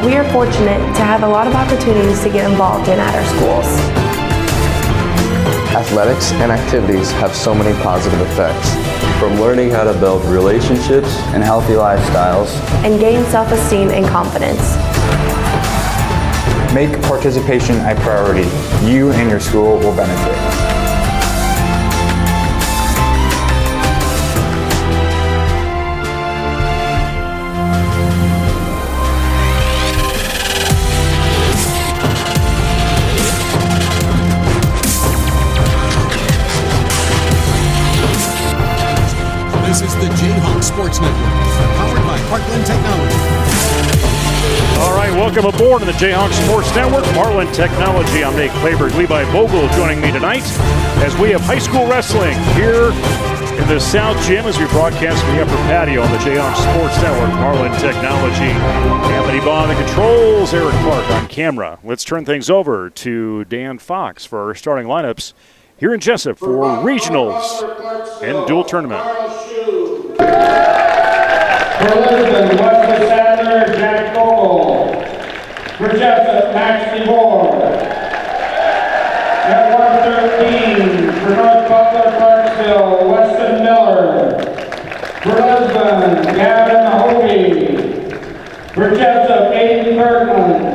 we are fortunate to have a lot of opportunities to get involved in at our schools. Athletics and activities have so many positive effects. From learning how to build relationships and healthy lifestyles, and gain self-esteem and confidence. Make participation a priority. You and your school will benefit. This is the Jayhawk Sports Network, powered by Heartland Technology. All right, welcome aboard to the Jayhawk Sports Network, Heartland Technology. I'm Nate Clayburgh, Levi Vogel joining me tonight as we have high school wrestling here in the South Gym as we broadcast from the upper patio on the Jayhawk Sports Network, Heartland Technology. Anthony Bond, the controls, Eric Clark on camera. Let's turn things over to Dan Fox for our starting lineups here in Jessup for regionals and dual tournament. For Lisbon, Wesley Sadler, Jack Vogel. For Jesup, Max DeVore. At 113, for North Butler-Clarksville, Weston Miller. For Lisbon, Gavin Hovey. For Jesup, Aiden Bergman.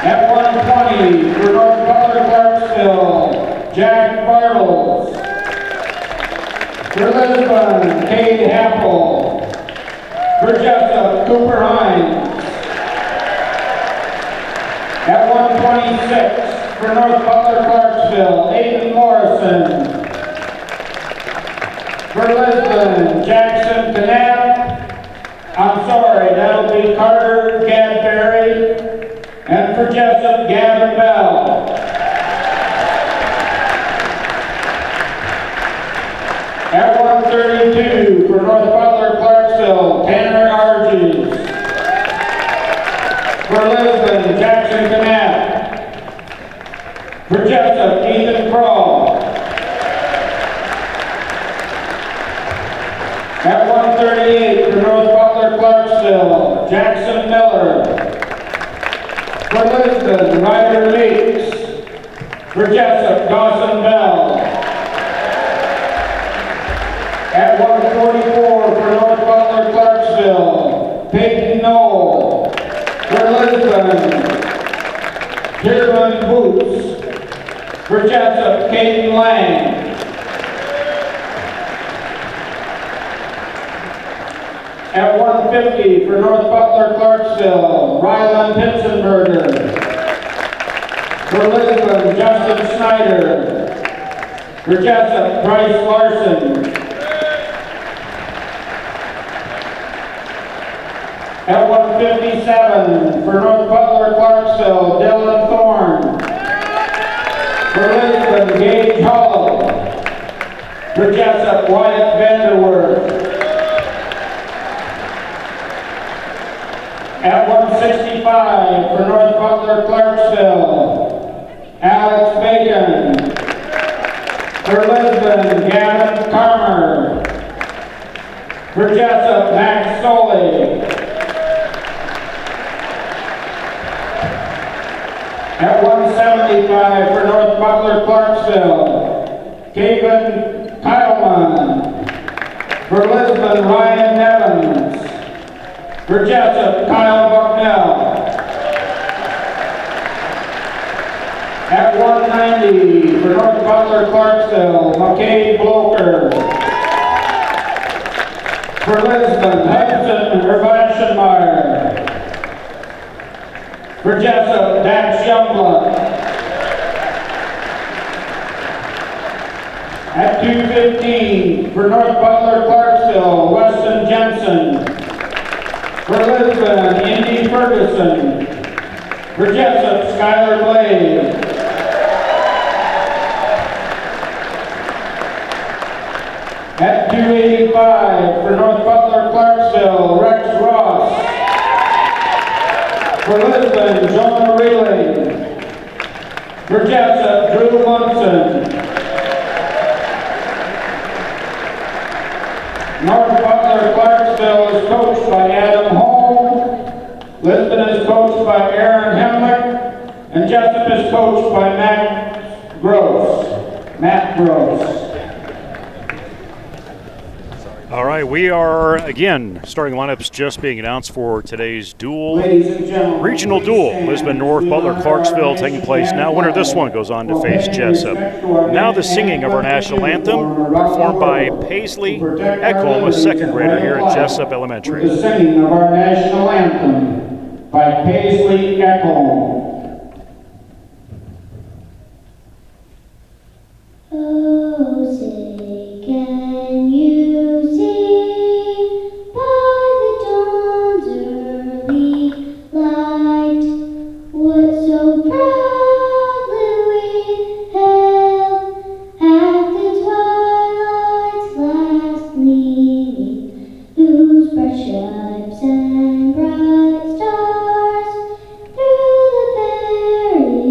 At 120, for North Butler-Clarksville, Jack Bartles. For Lisbon, Cade Happel. For Jesup, Cooper Hines. At 126, for North Butler-Clarksville, Aiden Morrison. For Lisbon, Jackson Knapp. I'm sorry, that'll be Carter Gadberry. And for Jesup, Gavin Bell. At 132, for North Butler-Clarksville, Tanner Arges. For Lisbon, Jackson Knapp. For Jesup, Ethan Crow. At 138, for North Butler-Clarksville, Jackson Miller. For Lisbon, Ryder Leaks. For Jesup, Dawson Bell. At 144, for North Butler-Clarksville, Peyton Knoll. For Lisbon, Kieran Boots. For Jesup, Caden Lang. At 150, for North Butler-Clarksville, Ryland Pitzenberger. For Lisbon, Justin Snyder. For Jesup, Bryce Larson. At 157, for North Butler-Clarksville, Dylan Thorne. For Lisbon, Gage Hall. For Jesup, Wyatt Vanderwerf. At 165, for North Butler-Clarksville, Alex Bacon. For Lisbon, Gavin Carmer. For Jesup, Max Soley. At 175, for North Butler-Clarksville, Kevin Kyleman. For Lisbon, Ryan Evans. For Jesup, Kyle Bucknell. At 190, for North Butler-Clarksville, McCade Bloker. For Lisbon, Hudson Herbaschenmeyer. For Jesup, Dax Youngblood. At 215, for North Butler-Clarksville, Weston Jensen. For Lisbon, Indy Ferguson. For Jesup, Skylar Blade. At 285, for North Butler-Clarksville, Rex Ross. For Lisbon, Jonah Reeling. For Jesup, Drew Munson. North Butler-Clarksville is coached by Adam Holm Lisbon is coached by Aaron Hemlick, and Jesup is coached by Matt Gross. All right, we are, again, starting lineups just being announced for today's duel. Regional duel, Lisbon North, Butler-Clarksville taking place now. Winner of this one goes on to face Jesup. Now the singing of our national anthem, performed by Paisley Eckholm, a second grader here at Jesup Elementary. The singing of our national anthem by Paisley Eckholm. Oh, say, can you see by the dawn's early light what so proudly we hailed at the twilight's last gleaming, whose bright stripes and bright stars through the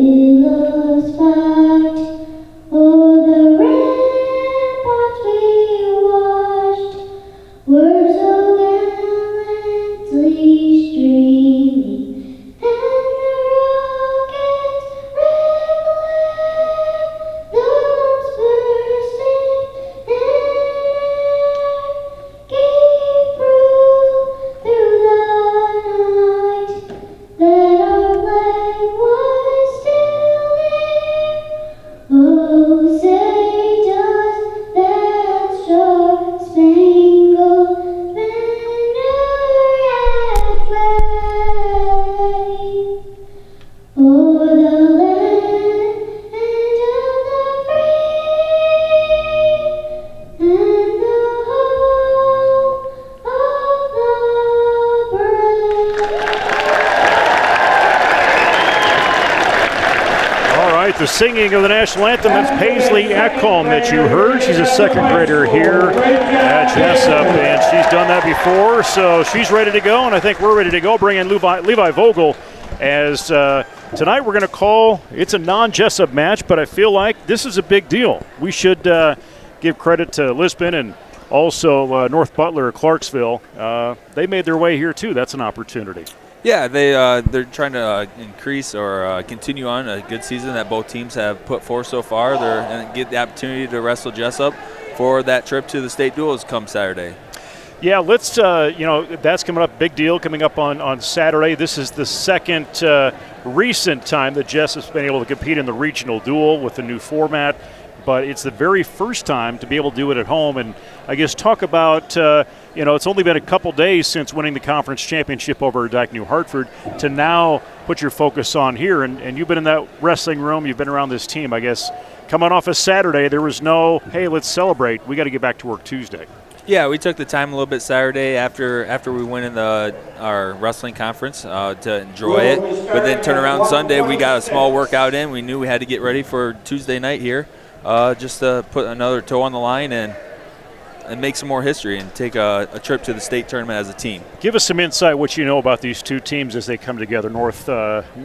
perilous fight o'er the ramparts we watched were so gallantly streaming, and the rocket's red glare, the bombs bursting in air, gave proof through the night that our flag was still there. Oh, say does that star-spangled banner yet wave o'er the land of the free and the home of the brave? All right, the singing of the national anthem, that's Paisley Eckholm that you heard. She's a second grader here at Jesup, and she's done that before, so she's ready to go, and I think we're ready to go. Bring in Levi Vogel as tonight we're going to call, it's a non-Jesup match, but I feel like this is a big deal. We should give credit to Lisbon and also North Butler-Clarksville. They made their way here too. That's an opportunity. Yeah, they're trying to increase or continue on a good season that both teams have put forth so far. And get the opportunity to wrestle Jesup for that trip to the state duels come Saturday. Yeah, let's, that's coming up, big deal coming up on Saturday. This is the second recent time that Jessup's been able to compete in the regional duel with the new format, but it's the very first time to be able to do it at home. And I guess talk about, it's only been a couple days since winning the conference championship over Dyke New Hartford to now put your focus on here. And you've been in that wrestling room, you've been around this team, I guess. Coming off a Saturday, there was no, hey, let's celebrate. We got to get back to work Tuesday. Yeah, we took the time a little bit Saturday after we went in our wrestling conference to enjoy it. But then turn around Sunday, we got a small workout in. We knew we had to get ready for Tuesday night here, just to put another toe on the line and make some more history and take a trip to the state tournament as a team. Give us some insight what you know about these two teams as they come together, North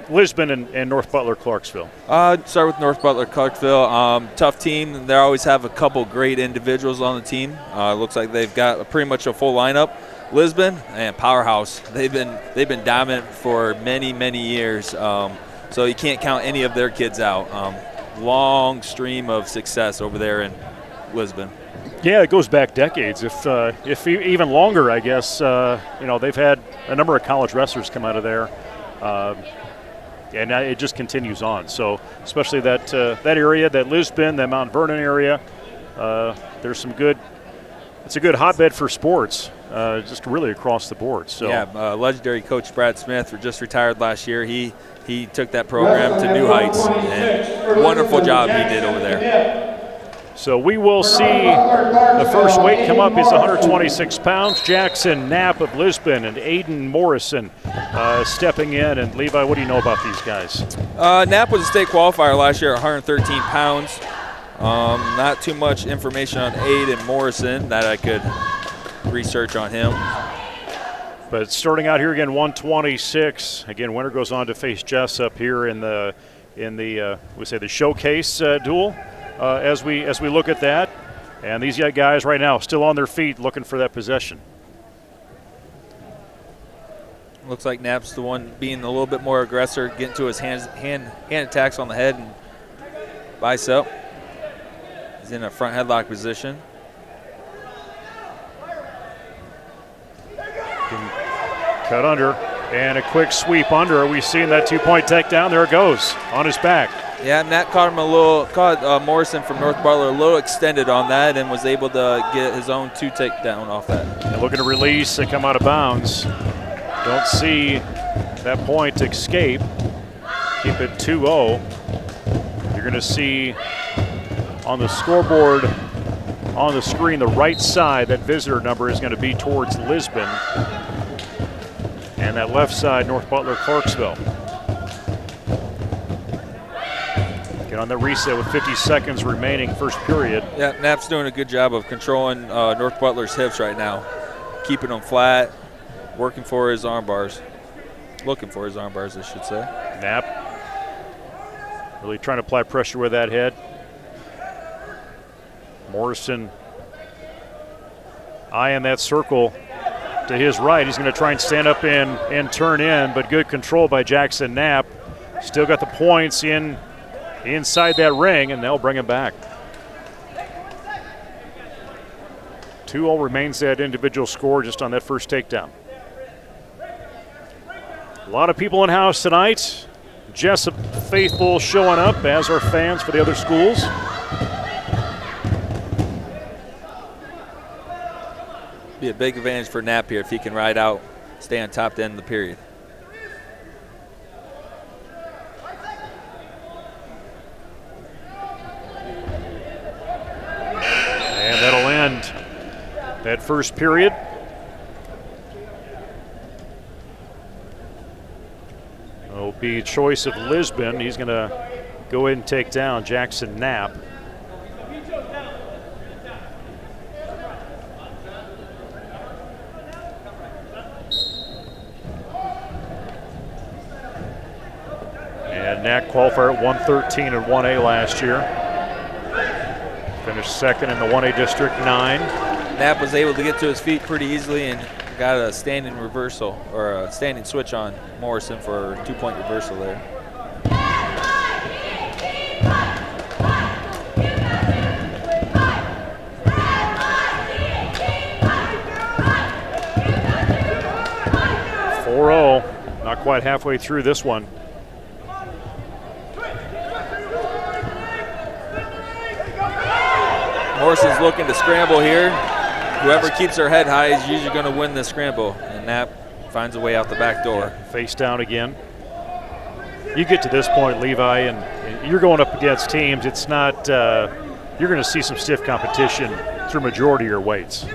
Lisbon and North Butler-Clarksville. Start with North Butler-Clarksville. Tough team. They always have a couple great individuals on the team. Looks like they've got pretty much a full lineup. Lisbon and powerhouse. They've been dominant for many years. So you can't count any of their kids out. Long stream of success over there in Lisbon. Yeah, it goes back decades, if even longer, I guess. They've had a number of college wrestlers come out of there, and it just continues on. So, especially that area, that Lisbon, that Mount Vernon area, there's some good. It's a good hotbed for sports, just really across the board. So, yeah, legendary coach Brad Smith just retired last year. He took that program to new heights, and wonderful job he did over there. So we will see the first weight come up is 126 pounds. Jackson Knapp of Lisbon and Aiden Morrison stepping in. And Levi, what do you know about these guys? Knapp was a state qualifier last year at 113 pounds. Not too much information on Aiden Morrison that I could research on him. But starting out here again, 126. Again, winner goes on to face Jesup here in the showcase duel. As we look at that, and these guys right now still on their feet looking for that possession. Looks like Knapp's the one being a little bit more aggressor, getting to his hand attacks on the head and bicep. He's in a front headlock position. Cut under and a quick sweep under. Are we seeing that 2-point takedown? There it goes on his back. Yeah, Knapp caught Morrison from North Butler a little extended on that and was able to get his own 2 takedown off that. And looking to release and come out of bounds. Don't see that point escape. Keep it 2-0. You're going to see on the scoreboard on the screen, the right side, that visitor number is going to be towards Lisbon. And that left side, North Butler-Clarksville. Get on the reset with 50 seconds remaining, first period. Yeah, Knapp's doing a good job of controlling North Butler's hips right now. Keeping them flat, working for his arm bars. Looking for his arm bars, I should say. Knapp really trying to apply pressure with that head. Morrison eyeing that circle to his right. He's going to try and stand up and turn in, but good control by Jackson Knapp. Still got the points inside that ring, and they'll bring him back. 2-0 remains that individual score just on that first takedown. A lot of people in house tonight. Jesup faithful showing up, as are fans for the other schools. Be a big advantage for Knapp here if he can ride out, stay on top to end the period. And that'll end that first period. It'll be choice of Lisbon. He's going to go ahead and take down Jackson Knapp. And Knapp qualifier at 113 and 1A last year. Finished second in the 1A District 9. Knapp was able to get to his feet pretty easily and got a standing reversal, or a standing switch on Morrison for a 2-point reversal there. Not quite halfway through this one. Morrison's looking to scramble here. Whoever keeps their head high is usually going to win the scramble, and Knapp finds a way out the back door. Face down again. You get to this point, Levi, and you're going up against teams. It's not, you're going to see some stiff competition through majority of your weights.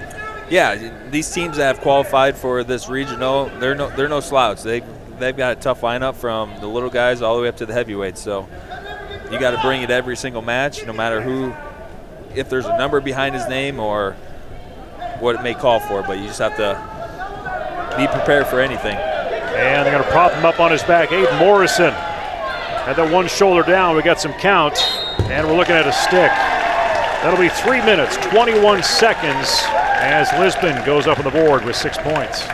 Yeah, these teams that have qualified for this regional, they're no slouch. They've got a tough lineup from the little guys all the way up to the heavyweights. So you got to bring it every single match, no matter who, if there's a number behind his name or what it may call for. But you just have to be prepared for anything. And they're going to prop him up on his back. Aiden Morrison had that one shoulder down. We got some count, and we're looking at a stick. That'll be 3 minutes, 21 seconds as Lisbon goes up on the board with 6 points.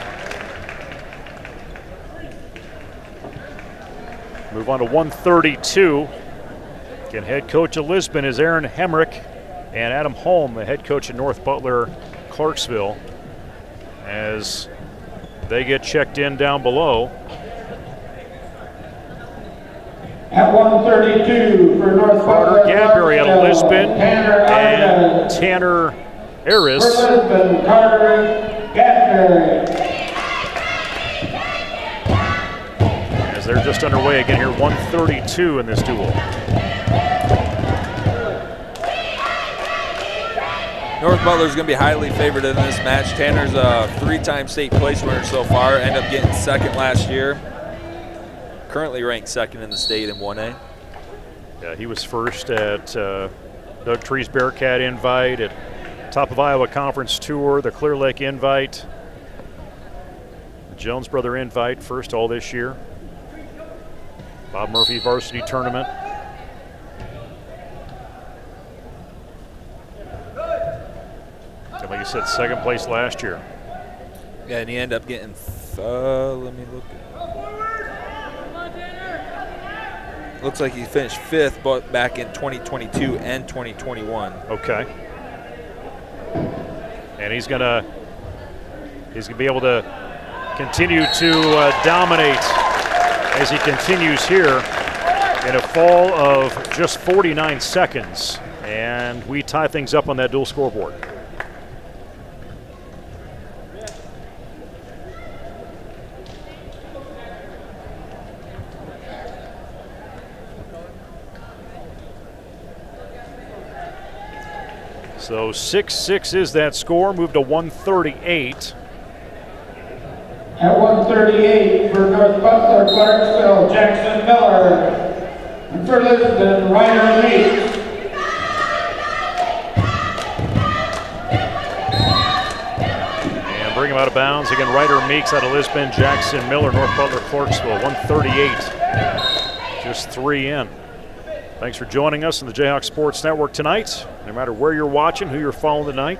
Move on to 132. Again, head coach of Lisbon is Aaron Hemrick, and Adam Holm, the head coach at North Butler-Clarksville, as they get checked in down below. At 132 for North Carter Gadbury out of Lisbon, and Arnaz. Tanner For Harris. Lisbon, Carter Gadbury. As they're just underway again here, 132 in this duel. North Butler's going to be highly favored in this match. Tanner's a 3-time state place winner so far, ended up getting second last year. Currently ranked second in the state in 1A. Yeah, he was first at Doug Tree's Bearcat Invite, at Top of Iowa Conference Tour, the Clear Lake Invite, the Jones Brother Invite, first all this year. Bob Murphy Varsity Tournament. And like you said, second place last year. Yeah, and he ended up getting Let me look. Looks like he finished 5th, but back in 2022 and 2021. Okay. And he's gonna be able to continue to dominate as he continues here in a fall of just 49 seconds. And we tie things up on that dual scoreboard. So 6-6 is that score, moved to 138. At 138 for North Butler-Clarksville, Jackson Miller. And for Lisbon, Ryder Meeks. And bring him out of bounds. Again, Ryder Meeks out of Lisbon, Jackson Miller, North Butler-Clarksville, 138. Just 3 in. Thanks for joining us on the Jayhawk Sports Network tonight. No matter where you're watching, who you're following tonight.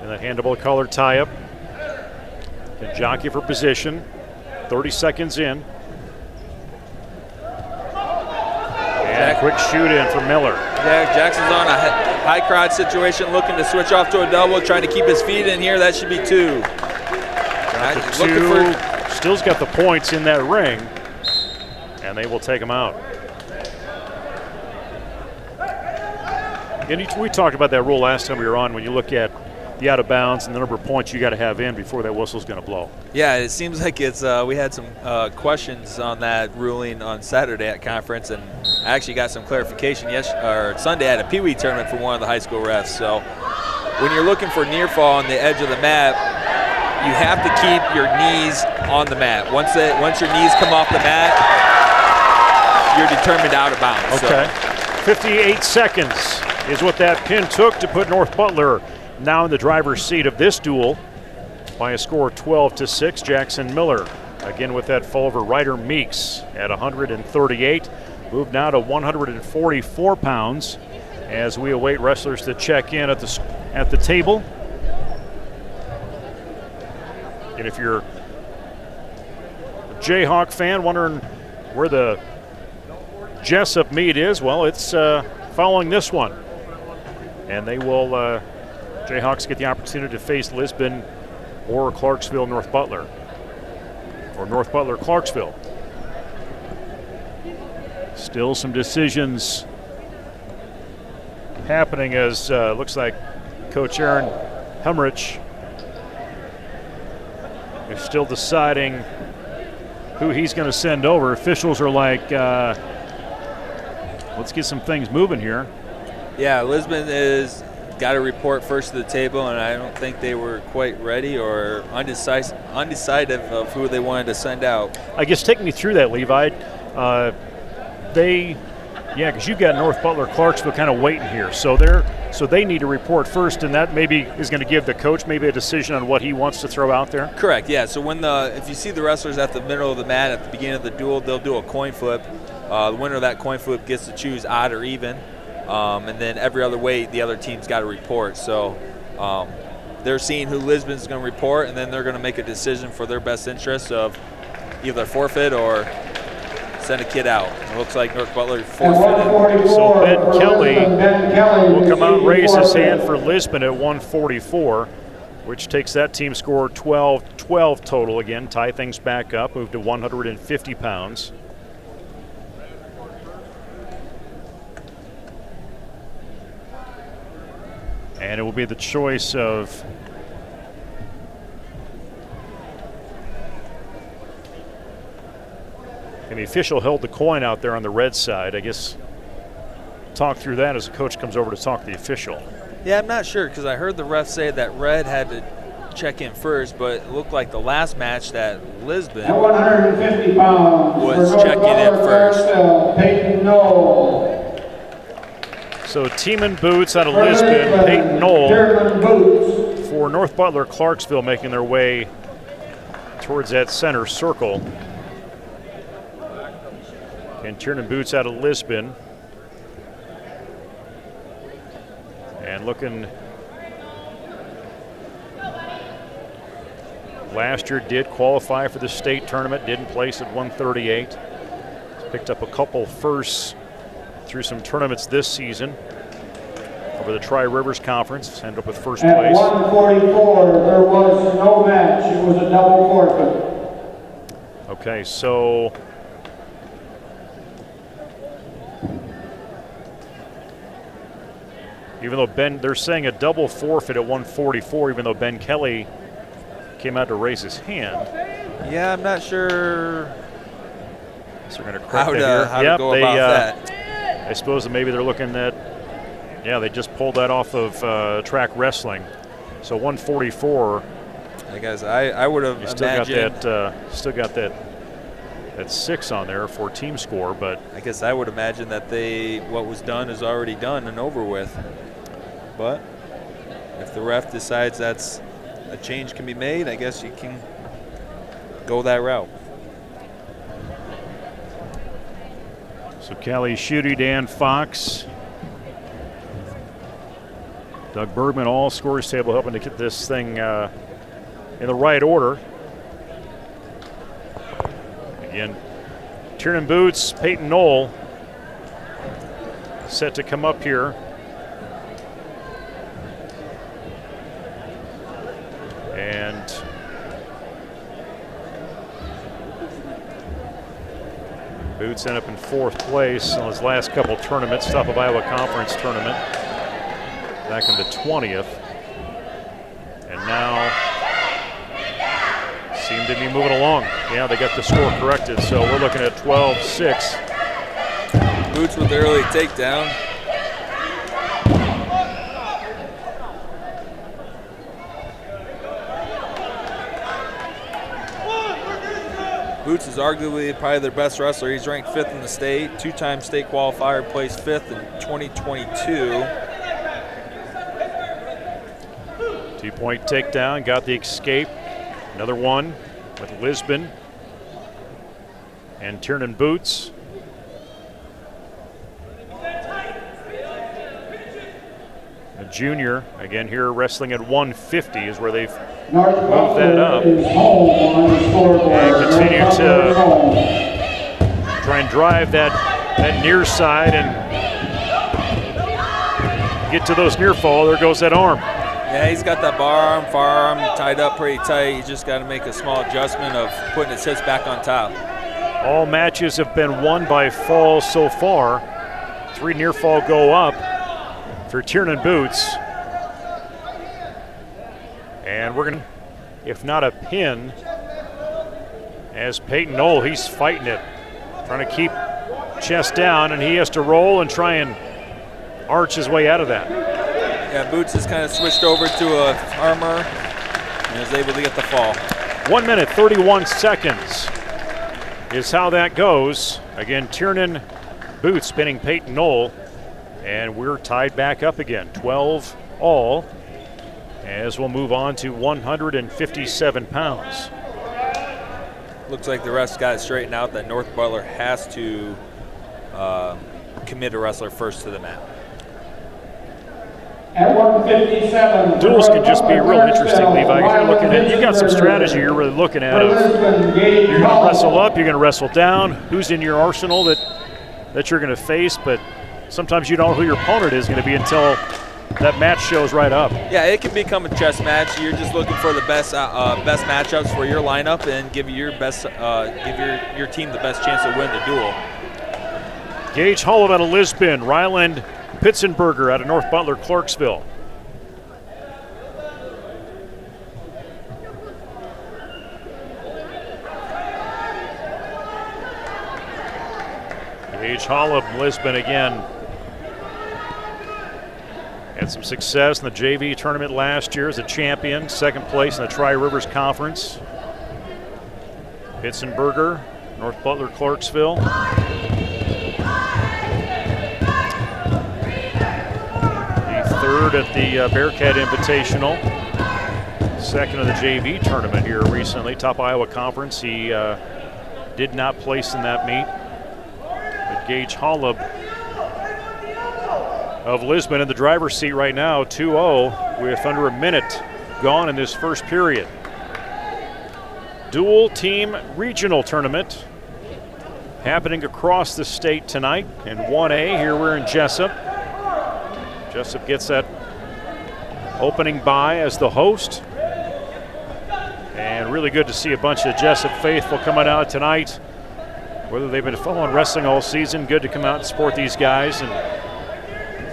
And that handball collar tie-up. And jockey for position. 30 seconds in. And a quick shoot in for Miller. Yeah, Jackson's on a high crowd situation, looking to switch off to a double, trying to keep his feet in here. That should be 2. Still's got the points in that ring, and they will take him out. And we talked about that rule last time we were on when you look at the out of bounds and the number of points you got to have in before that whistle's going to blow. Yeah, it seems like it's. We had some questions on that ruling on Saturday at conference, and I actually got some clarification Sunday at a Pee Wee tournament for one of the high school refs. So when you're looking for near fall on the edge of the mat, you have to keep your knees on the mat. Once your knees come off the mat, you're determined out of bounds. Okay. 58 seconds is what that pin took to put North Butler now in the driver's seat of this duel by a score of 12-6. Jackson Miller again with that fall over Ryder Meeks at 138. Moved now to 144 pounds as we await wrestlers to check in at the table. And if you're a Jayhawk fan wondering where the Jessup meet is, well, it's following this one. And they will, Jayhawks get the opportunity to face Lisbon or Clarksville, North Butler. Or North Butler, Clarksville. Still some decisions happening as looks like Coach Aaron Hemmerich is still deciding who he's going to send over. Officials are like, let's get some things moving here. Yeah, Lisbon is got to report first to the table, and I don't think they were quite ready or undecided of who they wanted to send out. I guess take me through that, Levi. Because you've got North Butler-Clarksville kind of waiting here. So they need to report first, and that maybe is going to give the coach maybe a decision on what he wants to throw out there? Correct, yeah. So if you see the wrestlers at the middle of the mat at the beginning of the duel, they'll do a coin flip. The winner of that coin flip gets to choose odd or even. And then every other weight, the other team's got to report. So they're seeing who Lisbon's going to report, and then they're going to make a decision for their best interest of either forfeit or send a kid out. It looks like North Butler forfeited. So Ben Kelly will come out and raise his hand for Lisbon at 144, which takes that team score 12-12 total again. Tie things back up, move to 150 pounds. And it will be the choice of and the official held the coin out there on the red side. I guess talk through that as the coach comes over to talk to the official. Yeah, I'm not sure because I heard the ref say that red had to check in first, but it looked like the last match that Lisbon at 150 pounds was checking in first. Peyton Knoll. So Teeman Boots out of Lisbon, Peyton Knoll for North Butler-Clarksville making their way towards that center circle. And Tiernan Boots out of Lisbon. And looking, last year did qualify for the state tournament, didn't place at 138. Picked up a couple firsts through some tournaments this season over the Tri-Rivers Conference, ended up with first At place. 144, there was no match. It was a double forfeit. Okay, so even though they're saying a double forfeit at 144, even though Ben Kelly came out to raise his hand. Yeah, I'm not sure So they're going to correct how to go about that. I suppose that maybe they're looking at, yeah, they just pulled that off of track wrestling. So 144. I guess I would have imagined. Still got that 6 on there for team score, but I guess I would imagine that what was done is already done and over with. But if the ref decides that's a change can be made, I guess you can go that route. So Kelly Schutte, Dan Fox, Doug Bergman, all scores table helping to get this thing in the right order. Again, Tiernan Boots, Peyton Knoll set to come up here. And Boots ended up in 4th place in his last couple tournaments, top of Iowa Conference tournament, back in the 20th. And now seem to be moving along. Yeah, they got the score corrected, so we're looking at 12-6. Boots with the early takedown. Boots is arguably probably their best wrestler. He's ranked 5th in the state, 2-time state qualifier, placed 5th in 2022. 2-point takedown, got the escape. Another one with Lisbon and Tiernan Boots. A junior, again here wrestling at 150 is where they've moved that up. And continue to try and drive that near side and get to those near fall. There goes that arm. Yeah, he's got that firearm tied up pretty tight. He's just got to make a small adjustment of putting his hips back on top. All matches have been won by fall so far. 3 near fall go up for Tiernan Boots. And we're going to, if not a pin, as Peyton Knoll, he's fighting it, trying to keep chest down, and he has to roll and try and arch his way out of that. Yeah, Boots has kind of switched over to a armor and is able to get the fall. 1 minute, 31 seconds is how that goes. Again, Tiernan Boots spinning Peyton Knoll, and we're tied back up again, 12 all, as we'll move on to 157 pounds. Looks like the refs got it straightened out that North Butler has to commit a wrestler first to the mat. At 157. Duels can just be real interesting, Levi. You're looking at, you got some strategy you're really looking at. You're going to wrestle up, you're going to wrestle down. Who's in your arsenal that you're going to face? But sometimes you don't know who your opponent is going to be until that match shows right up. Yeah, it can become a chess match. You're just looking for the best matchups for your lineup and give your best, give your team the best chance to win the duel. Gage Hullab out of Lisbon, Ryland Pitzenberger out of North Butler-Clarksville. Gage Hullab, Lisbon again. Had some success in the JV tournament last year as a champion, 2nd place in the Tri-Rivers Conference. Pitzenberger, North Butler-Clarksville. Third at the Bearcat Invitational. 2nd of the JV tournament here recently, top Iowa Conference. He did not place in that meet. But Gage Hullab of Lisbon in the driver's seat right now, 2-0 with under a minute gone in this first period. Dual team regional tournament happening across the state tonight in 1A. Here we're in Jesup. Jesup gets that opening bye as the host. And really good to see a bunch of Jesup faithful coming out tonight. Whether they've been following wrestling all season, good to come out and support these guys. And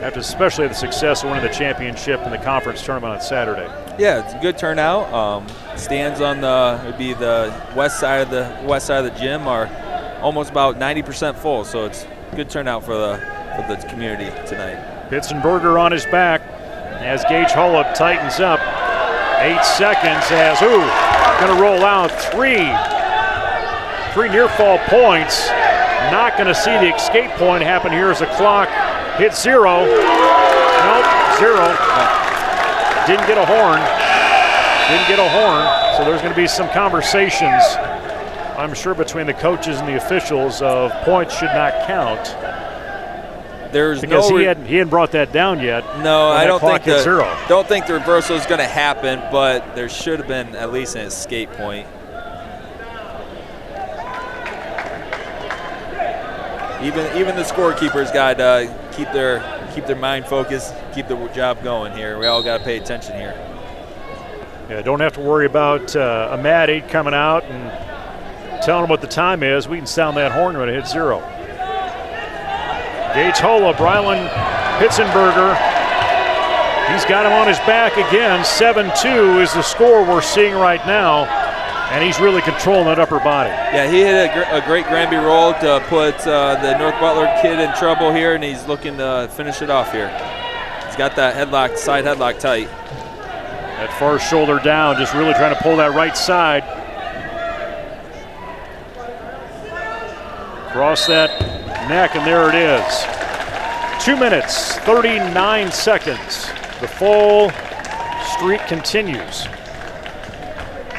after especially the success of winning the championship in the conference tournament on Saturday. Yeah, it's a good turnout. Stands on the west side of the gym are almost about 90% full, so it's a good turnout for the community tonight. Pitzenberger on his back as Gage Hullop tightens up. 8 seconds as going to roll out three near fall points. Not going to see the escape point happen here as the clock hits 0. Nope, 0. Didn't get a horn. So there's going to be some conversations, I'm sure, between the coaches and the officials of points should not count. Because he hadn't brought that down yet. No, I don't think don't think the reversal is going to happen, but there should have been at least an escape point. Even the scorekeepers got to keep their mind focused, keep the job going here. We all got to pay attention here. Yeah, don't have to worry about a Mad 8 coming out and telling them what the time is. We can sound that horn when it hits 0. Gage Hullop, Rylan Pitzenberger. He's got him on his back again. 7-2 is the score we're seeing right now, and he's really controlling that upper body. Yeah, he hit a great Granby roll to put the North Butler kid in trouble here, and he's looking to finish it off here. He's got that side headlock tight. That far shoulder down, just really trying to pull that right side. Cross that neck, and there it is. 2 minutes, 39 seconds. The full streak continues.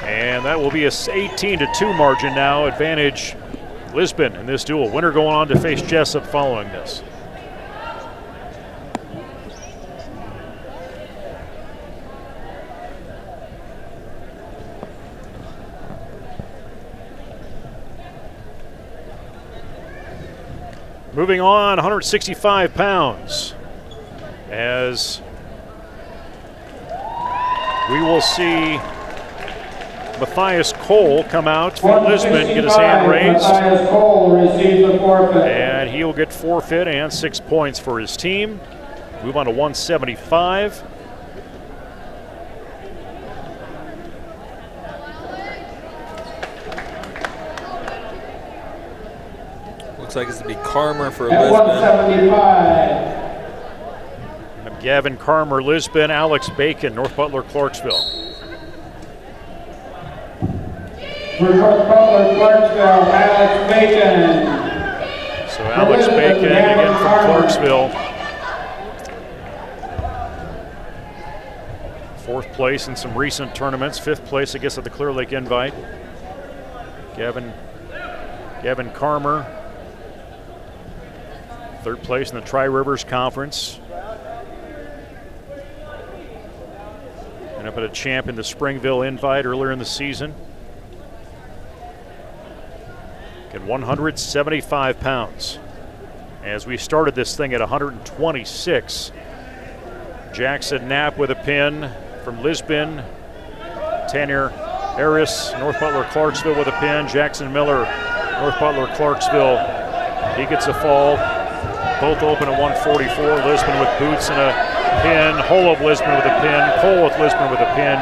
And that will be a 18-2 margin now. Advantage Lisbon in this duel. Winner going on to face Jessup following this. Moving on, 165 pounds, as we will see Matthias Cole come out for Lisbon, get his hand raised, and he will get forfeit and 6 points for his team. Move on to 175. Looks like it's going to be Carmer for Lisbon. Gavin Carmer, Lisbon. Alex Bacon, North Butler-Clarksville. For North Butler-Clarksville, Alex Bacon. So Alex Bacon again from Clarksville. 4th place in some recent tournaments. 5th place, I guess, at the Clear Lake Invite. Gavin Carmer. 3rd place in the Tri-Rivers Conference. And up at a champ in the Springville Invite earlier in the season. At 175 pounds. As we started this thing at 126. Jackson Knapp with a pin from Lisbon. Tanner Harris, North Butler-Clarksville with a pin. Jackson Miller, North Butler-Clarksville. He gets a fall. Both open at 144. Lisbon with boots and a pin. Hull of Lisbon with a pin. Cole with Lisbon with a pin.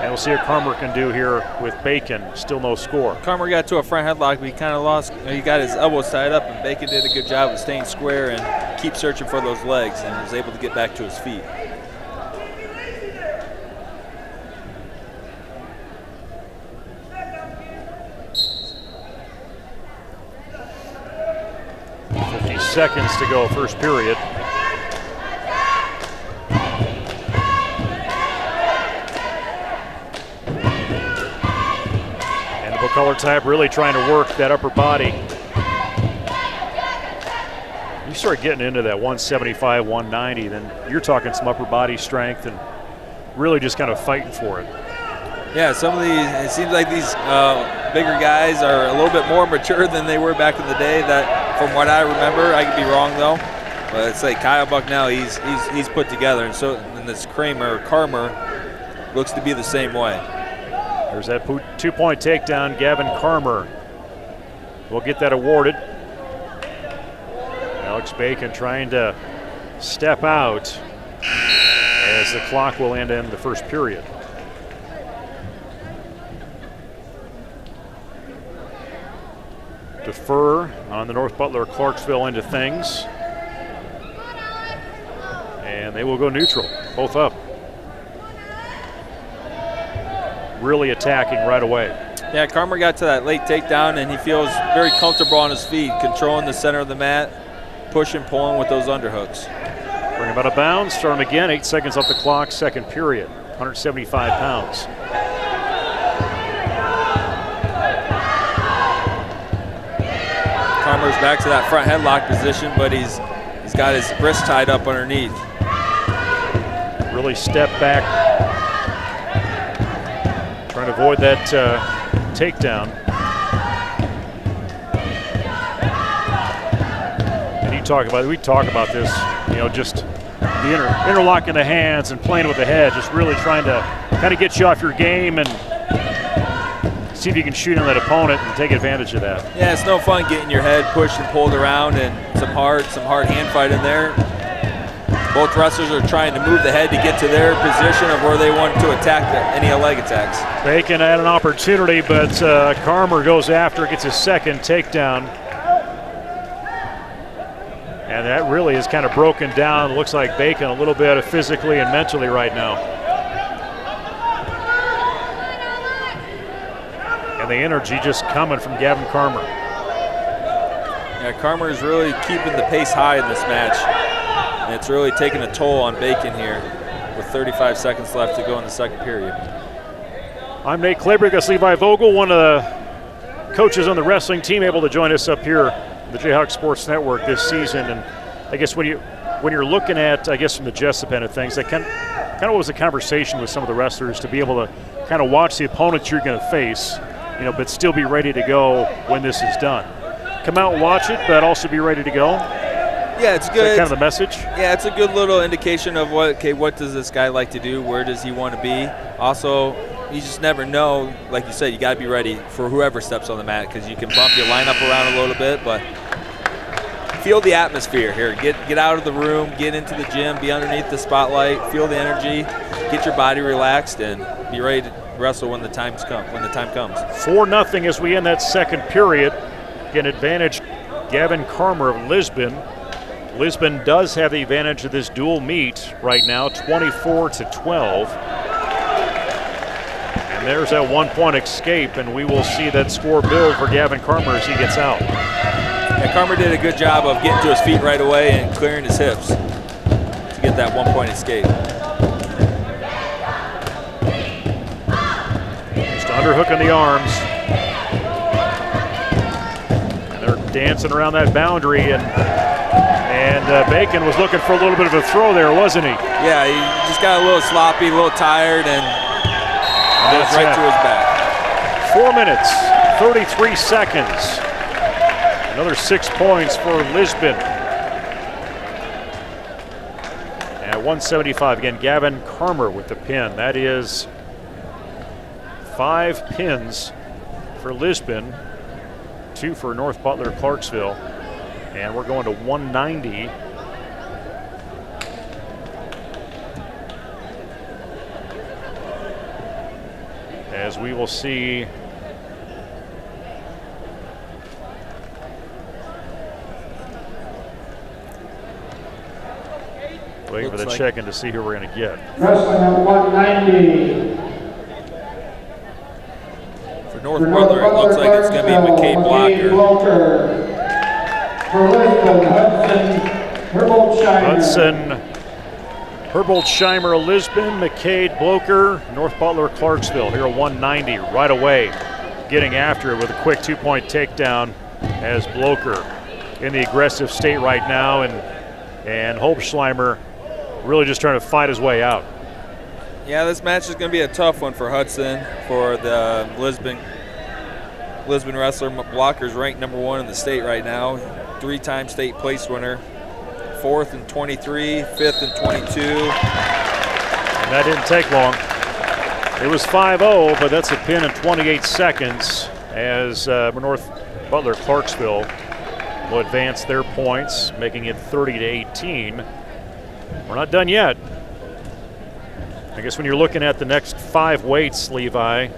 And we'll see what Carmer can do here with Bacon. Still no score. Carmer got to a front headlock, but he kind of lost. He got his elbows tied up, and Bacon did a good job of staying square and keep searching for those legs, and was able to get back to his feet. Seconds to go, first period. And the color type really trying to work that upper body. You start getting into that 175, 190, then you're talking some upper body strength and really just kind of fighting for it. Yeah, some of these, it seems like these bigger guys are a little bit more mature than they were back in the day. That, from what I remember, I could be wrong though, but it's like Kyle Bucknell, he's put together, and so and this Karmer looks to be the same way. There's that 2-point takedown. Gavin Karmer will get that awarded. Alex Bacon trying to step out as the clock will end in the first period. Defer on the North Butler-Clarksville end of things. And they will go neutral, both up. Really attacking right away. Yeah, Karmer got to that late takedown and he feels very comfortable on his feet, controlling the center of the mat, pushing, pulling with those underhooks. Bring him out of bounds, start him again, 8 seconds off the clock, second period, 175 pounds. Karmer's back to that front headlock position, but he's got his wrist tied up underneath. Really step back, trying to avoid that takedown. And we talk about this, just the interlocking the hands and playing with the head, just really trying to kind of get you off your game and see if you can shoot on that opponent and take advantage of that. Yeah, it's no fun getting your head pushed and pulled around and some hard hand fight in there. Both wrestlers are trying to move the head to get to their position of where they want to attack any leg attacks. Bacon had an opportunity, but Karmer goes after, gets his second takedown. And that really is kind of broken down. It looks like Bacon a little bit physically and mentally right now. And the energy just coming from Gavin Karmer. Yeah, Karmer is really keeping the pace high in this match. And it's really taking a toll on Bacon here with 35 seconds left to go in the second period. I'm Nate Kleber, that's Levi Vogel, one of the coaches on the wrestling team, able to join us up here at the Jayhawk Sports Network this season. And I guess when you're looking at, I guess from the Jessup end of things, that kind of what was the conversation with some of the wrestlers to be able to kind of watch the opponents you're going to face, but still be ready to go when this is done. Come out and watch it, but also be ready to go. Yeah, it's good. Is that kind of the message? Yeah, it's a good little indication of what does this guy like to do? Where does he want to be? Also, you just never know. Like you said, you got to be ready for whoever steps on the mat because you can bump your lineup around a little bit, but feel the atmosphere here. Get out of the room, get into the gym, be underneath the spotlight, feel the energy, get your body relaxed, and be ready to wrestle when the time comes. 4-0 as we end that second period. Again, advantage Gavin Karmer of Lisbon. Lisbon does have the advantage of this dual meet right now, 24-12. And there's that 1-point escape, and we will see that score build for Gavin Karmer as he gets out. Yeah, Karmer did a good job of getting to his feet right away and clearing his hips to get that 1-point escape. Just underhook in the arms. And they're dancing around that boundary, and Bacon was looking for a little bit of a throw there, wasn't he? Yeah, he just got a little sloppy, a little tired, and goes right to his back. 4 minutes, 33 seconds. Another 6 points for Lisbon. At 175, again, Gavin Karmer with the pin. That is 5 pins for Lisbon, 2 for North Butler-Clarksville. And we're going to 190. As we will see waiting for the check-in to see who we're going to get. Wrestling at 190. For North Butler, it looks like it's going to be McCade Blocker. For Lisbon, Hudson Herboldsheimer of Lisbon, McCade Blocher, North Butler-Clarksville here at 190 right away, getting after it with a quick 2-point takedown as Blocher in the aggressive state right now, and Holbschleimer really just trying to fight his way out. Yeah, this match is going to be a tough one for Hudson, for the Lisbon wrestler. Blocker's ranked number 1 in the state right now, 3-time state place winner, 4th in 23, 5th in 22. And that didn't take long. It was 5-0, but that's a pin in 28 seconds as North Butler-Clarksville will advance their points, making it 30-18. We're not done yet. I guess when you're looking at the next 5 weights, Levi,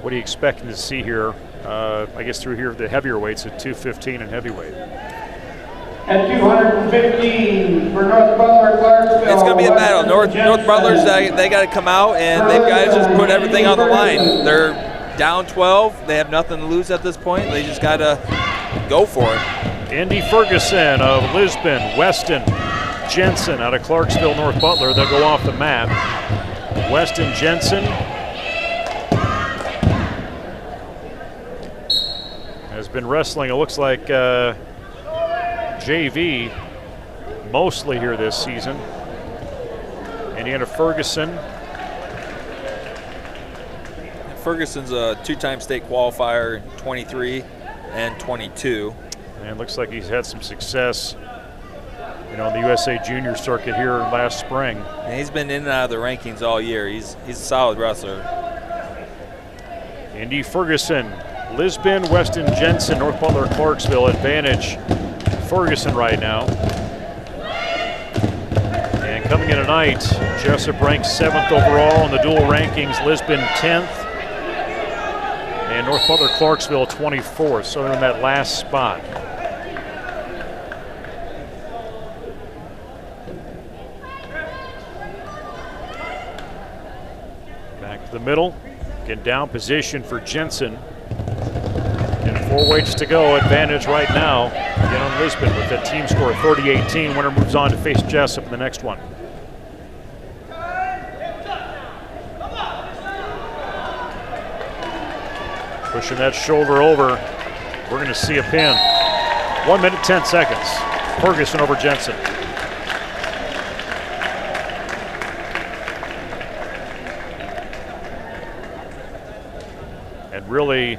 what are you expecting to see here? I guess through here, the heavier weights at 215 and heavyweight. At 215 for North Butler-Clarksville. It's going to be a battle. North Butler's, they got to come out, and they've got to just put everything on the line. They're down 12. They have nothing to lose at this point. They just got to go for it. Indy Ferguson of Lisbon, Weston Jensen out of Clarksville, North Butler. They'll go off the mat. Weston Jensen has been wrestling, it looks like, JV mostly here this season. Indiana Ferguson. Ferguson's a 2-time state qualifier, 23 and 22. And looks like he's had some success, in the USA Junior circuit here last spring. And he's been in and out of the rankings all year. He's a solid wrestler. Indy Ferguson, Lisbon, Weston Jensen, North Butler-Clarksville advantage Ferguson right now. And coming in tonight, Jesup ranked 7th overall in the dual rankings, Lisbon 10th, and North Butler-Clarksville 24th, so they're in that last spot. Back to the middle, get down position for Jensen. And 4 weights to go, advantage right now. Again on Lisbon with that team score 30-18. Winner moves on to face Jesup in the next one. Pushing that shoulder over. We're going to see a pin. 1 minute, 10 seconds. Ferguson over Jensen. And really,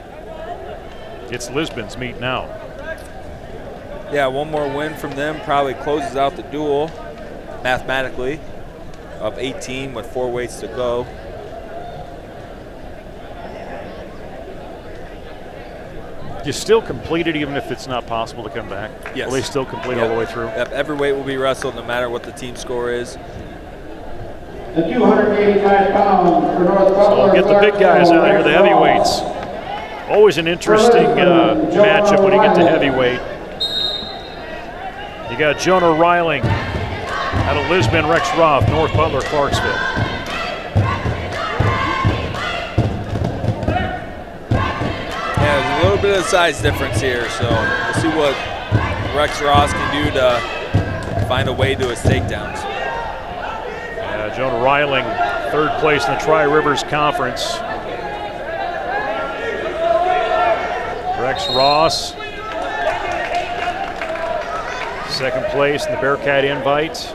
it's Lisbon's meet now. Yeah, one more win from them probably closes out the duel mathematically of 18 with 4 weights to go. You still complete it even if it's not possible to come back? Yes. Will they still complete all the way through? Yep, every weight will be wrestled no matter what the team score is. The 285 pounds for North Butler. So get the big guys out here, the heavyweights. Always an interesting matchup when you get to heavyweight. You got Jonah Reiling out of Lisbon, Rex Roth, North Butler-Clarksville. Yeah, there's a little bit of size difference here, so we'll see what Rex Ross can do to find a way to his takedowns. Jonah Reiling, 3rd place in the Tri-Rivers Conference. Rex Ross, 2nd place in the Bearcat Invite.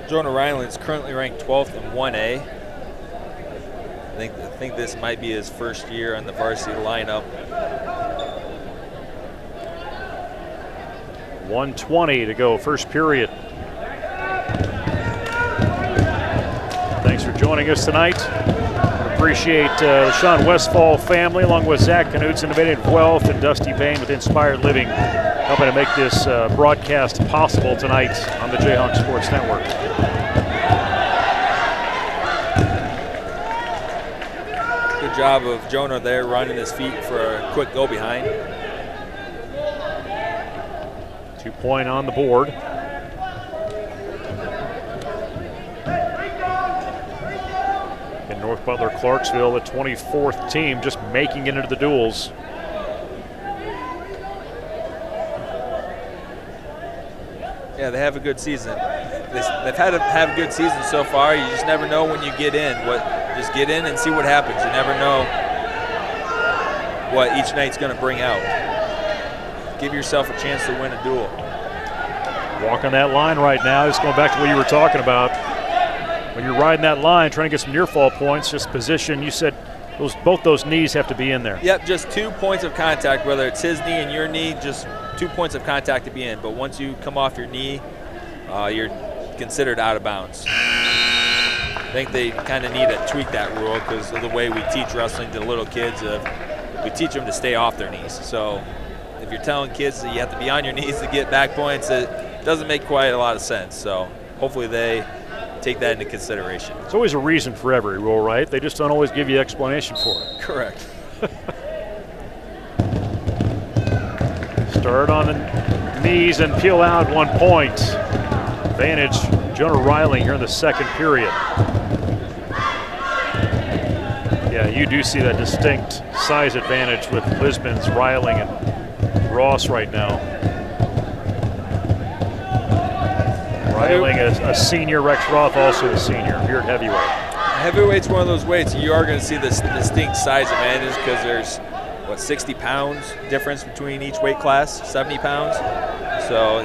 Jonah Reiling is currently ranked 12th in 1A. I think this might be his first year on the varsity lineup. 1:20 to go, first period. Thanks for joining us tonight. Appreciate the Sean Westfall family, along with Zach Knutson, Innovative Wealth, and Dusty Bain with Inspired Living, helping to make this broadcast possible tonight on the Jayhawk Sports Network. Good job of Jonah there, running his feet for a quick go behind. 2-point on the board. In North Butler-Clarksville, the 24th team just making it into the duels. Yeah, they have a good season. They've had a good season so far. You just never know when you get in. Just get in and see what happens. You never know what each night's going to bring out. Give yourself a chance to win a duel. Walking that line right now. Just going back to what you were talking about. When you're riding that line, trying to get some near fall points, just position. You said both those knees have to be in there. Yep, just 2 points of contact, whether it's his knee and your knee, just 2 points of contact to be in. But once you come off your knee, you're considered out of bounds. I think they kind of need to tweak that rule because of the way we teach wrestling to little kids. We teach them to stay off their knees. So if you're telling kids that you have to be on your knees to get back points, it doesn't make quite a lot of sense. So hopefully they take that into consideration. There's always a reason for every rule, right? They just don't always give you explanation for it. Correct. Start on the knees and peel out 1 point. Advantage, Jonah Riley here in the second period. Yeah, you do see that distinct size advantage with Lisbon's Riling and Ross right now. Riling a senior, Rex Roth also a senior here at heavyweight. Heavyweight's one of those weights you are going to see this distinct size advantage because there's, 60 pounds difference between each weight class, 70 pounds. So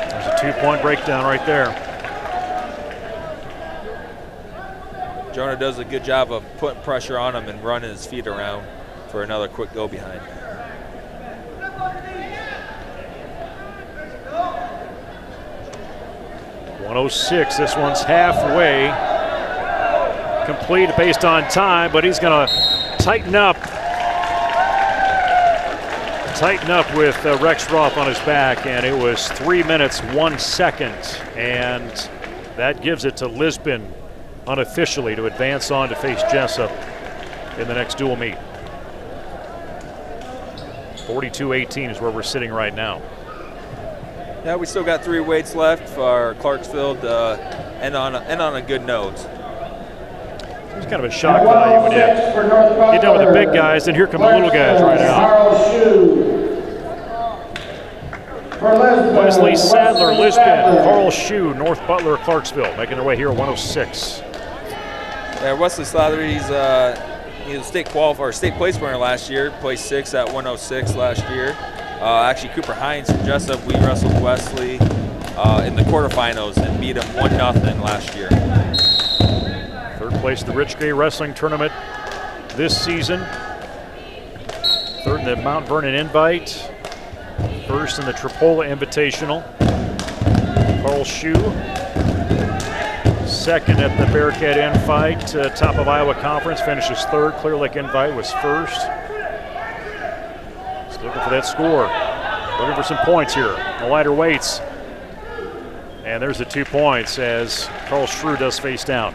there's a 2-point breakdown right there. Jonah does a good job of putting pressure on him and running his feet around for another quick go behind. .106, this one's halfway complete based on time, but he's going to tighten up with Rex Roth on his back, and it was 3 minutes, 1 second, and that gives it to Lisbon unofficially to advance on to face Jesup in the next dual meet. 42-18 is where we're sitting right now. Yeah, we still got 3 weights left for Clarksville to end on a good note. It's kind of a shock value when you get down with the big guys, and here come the little guys right now. Wesley Sadler, Lisbon, Carl Shue, North Butler-Clarksville, making their way here at 106. Yeah, Wesley Sadler, he's a state place winner last year, placed 6th at 106 last year. Actually, Cooper Hines from Jesup, we wrestled Wesley in the quarterfinals and beat him 1-0 last year. Third place in the Rich Gray Wrestling Tournament this season. Third in the Mount Vernon Invite. First in the Tripola Invitational. Carl Shue. Second at the Bearcat Invite, top of Iowa Conference, finishes third. Clear Lake Invite was first. Just looking for that score. Looking for some points here. The lighter weights. And there's the 2 points as Carl Shue does face down.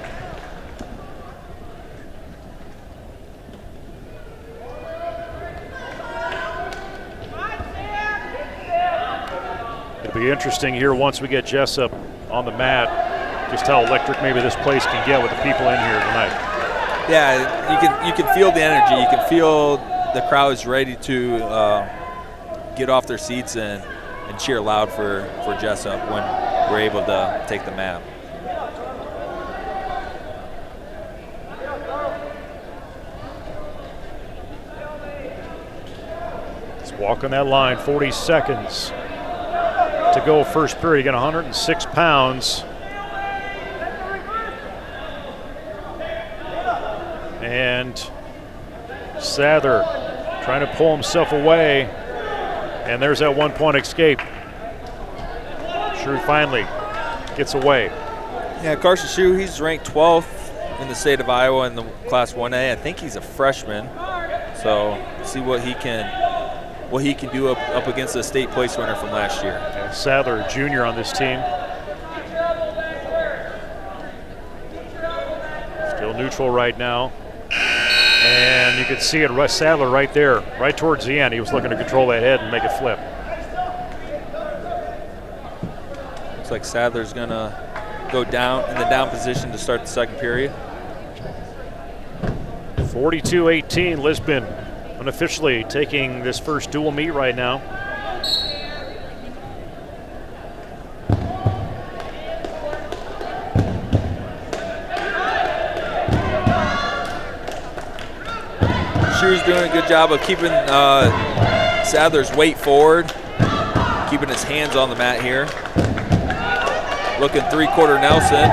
It'll be interesting here once we get Jesup on the mat, just how electric maybe this place can get with the people in here tonight. Yeah, you can feel the energy. You can feel the crowd's ready to get off their seats and cheer loud for Jesup when we're able to take the mat. Let's walk on that line, 40 seconds to go first period. Again, 106 pounds. And Sadler trying to pull himself away. And there's that 1 point escape. Shue finally gets away. Yeah, Carson Shue, he's ranked 12th in the state of Iowa in the Class 1A. I think he's a freshman. So see what he can do up against the state place winner from last year. And Sadler, junior on this team. Still neutral right now. And you can see it, Sadler right there, right towards the end. He was looking to control that head and make it flip. Looks like Sadler's gonna go down in the down position to start the second period. 42-18, Lisbon unofficially taking this first dual meet right now. Shu's doing a good job of keeping Sadler's weight forward, keeping his hands on the mat here. Looking three-quarter Nelson.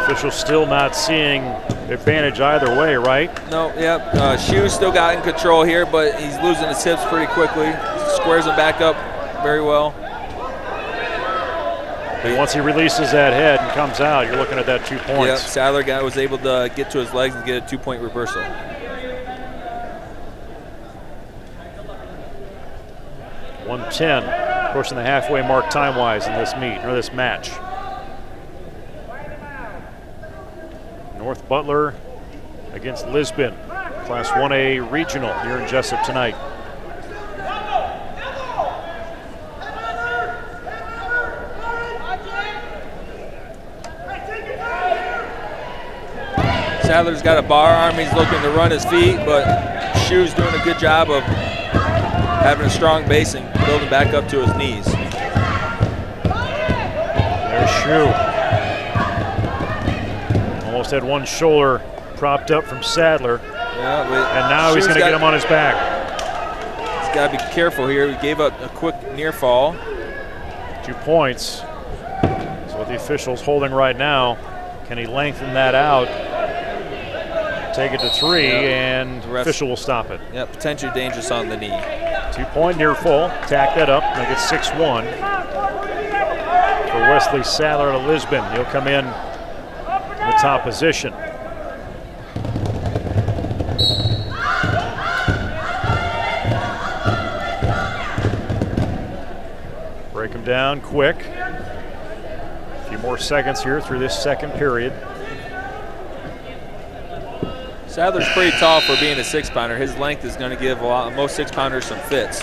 Officials still not seeing advantage either way, right? No, yep. Shu's still got in control here, but he's losing his hips pretty quickly. Squares him back up very well. But once he releases that head and comes out, you're looking at that 2 points. Yep, Sadler guy was able to get to his legs and get a 2-point reversal. .110, pushing the halfway mark time-wise in this this match. North Butler against Lisbon, Class 1A regional here in Jesup tonight. Sadler's got a bar arm. He's looking to run his feet, but Shu's doing a good job of having a strong base and building back up to his knees. There's Shu. Almost had one shoulder propped up from Sadler. Yeah, and now he's going to get him on his back. He's got to be careful here. He gave up a quick near fall. 2 points. So what the official's holding right now, can he lengthen that out? Take it to 3, and the official will stop it. Yeah, potentially dangerous on the knee. 2-point near full. Tack that up. Make it 6-1 for Wesley Sadler to Lisbon. He'll come in the top position. Break him down quick. A few more seconds here through this second period. Sadler's pretty tall for being a 6-pounder. His length is going to give most 6-pounders some fits.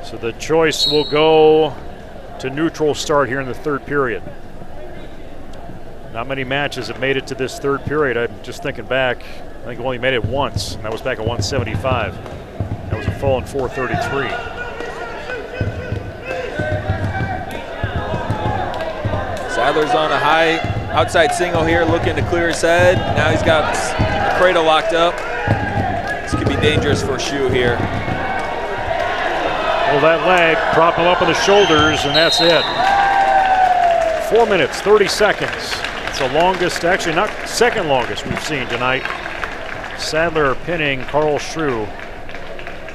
So the choice will go to neutral start here in the third period. Not many matches have made it to this third period. I'm just thinking back, I think we only made it once, and that was back at 175. That was a full in 433. Sadler's on a high outside single here, looking to clear his head. Now he's got the cradle locked up. This could be dangerous for Shu here. Pull that leg, prop him up on the shoulders, and that's it. 4 minutes, 30 seconds. It's the longest, actually not second longest we've seen tonight. Sadler pinning Carl Shu,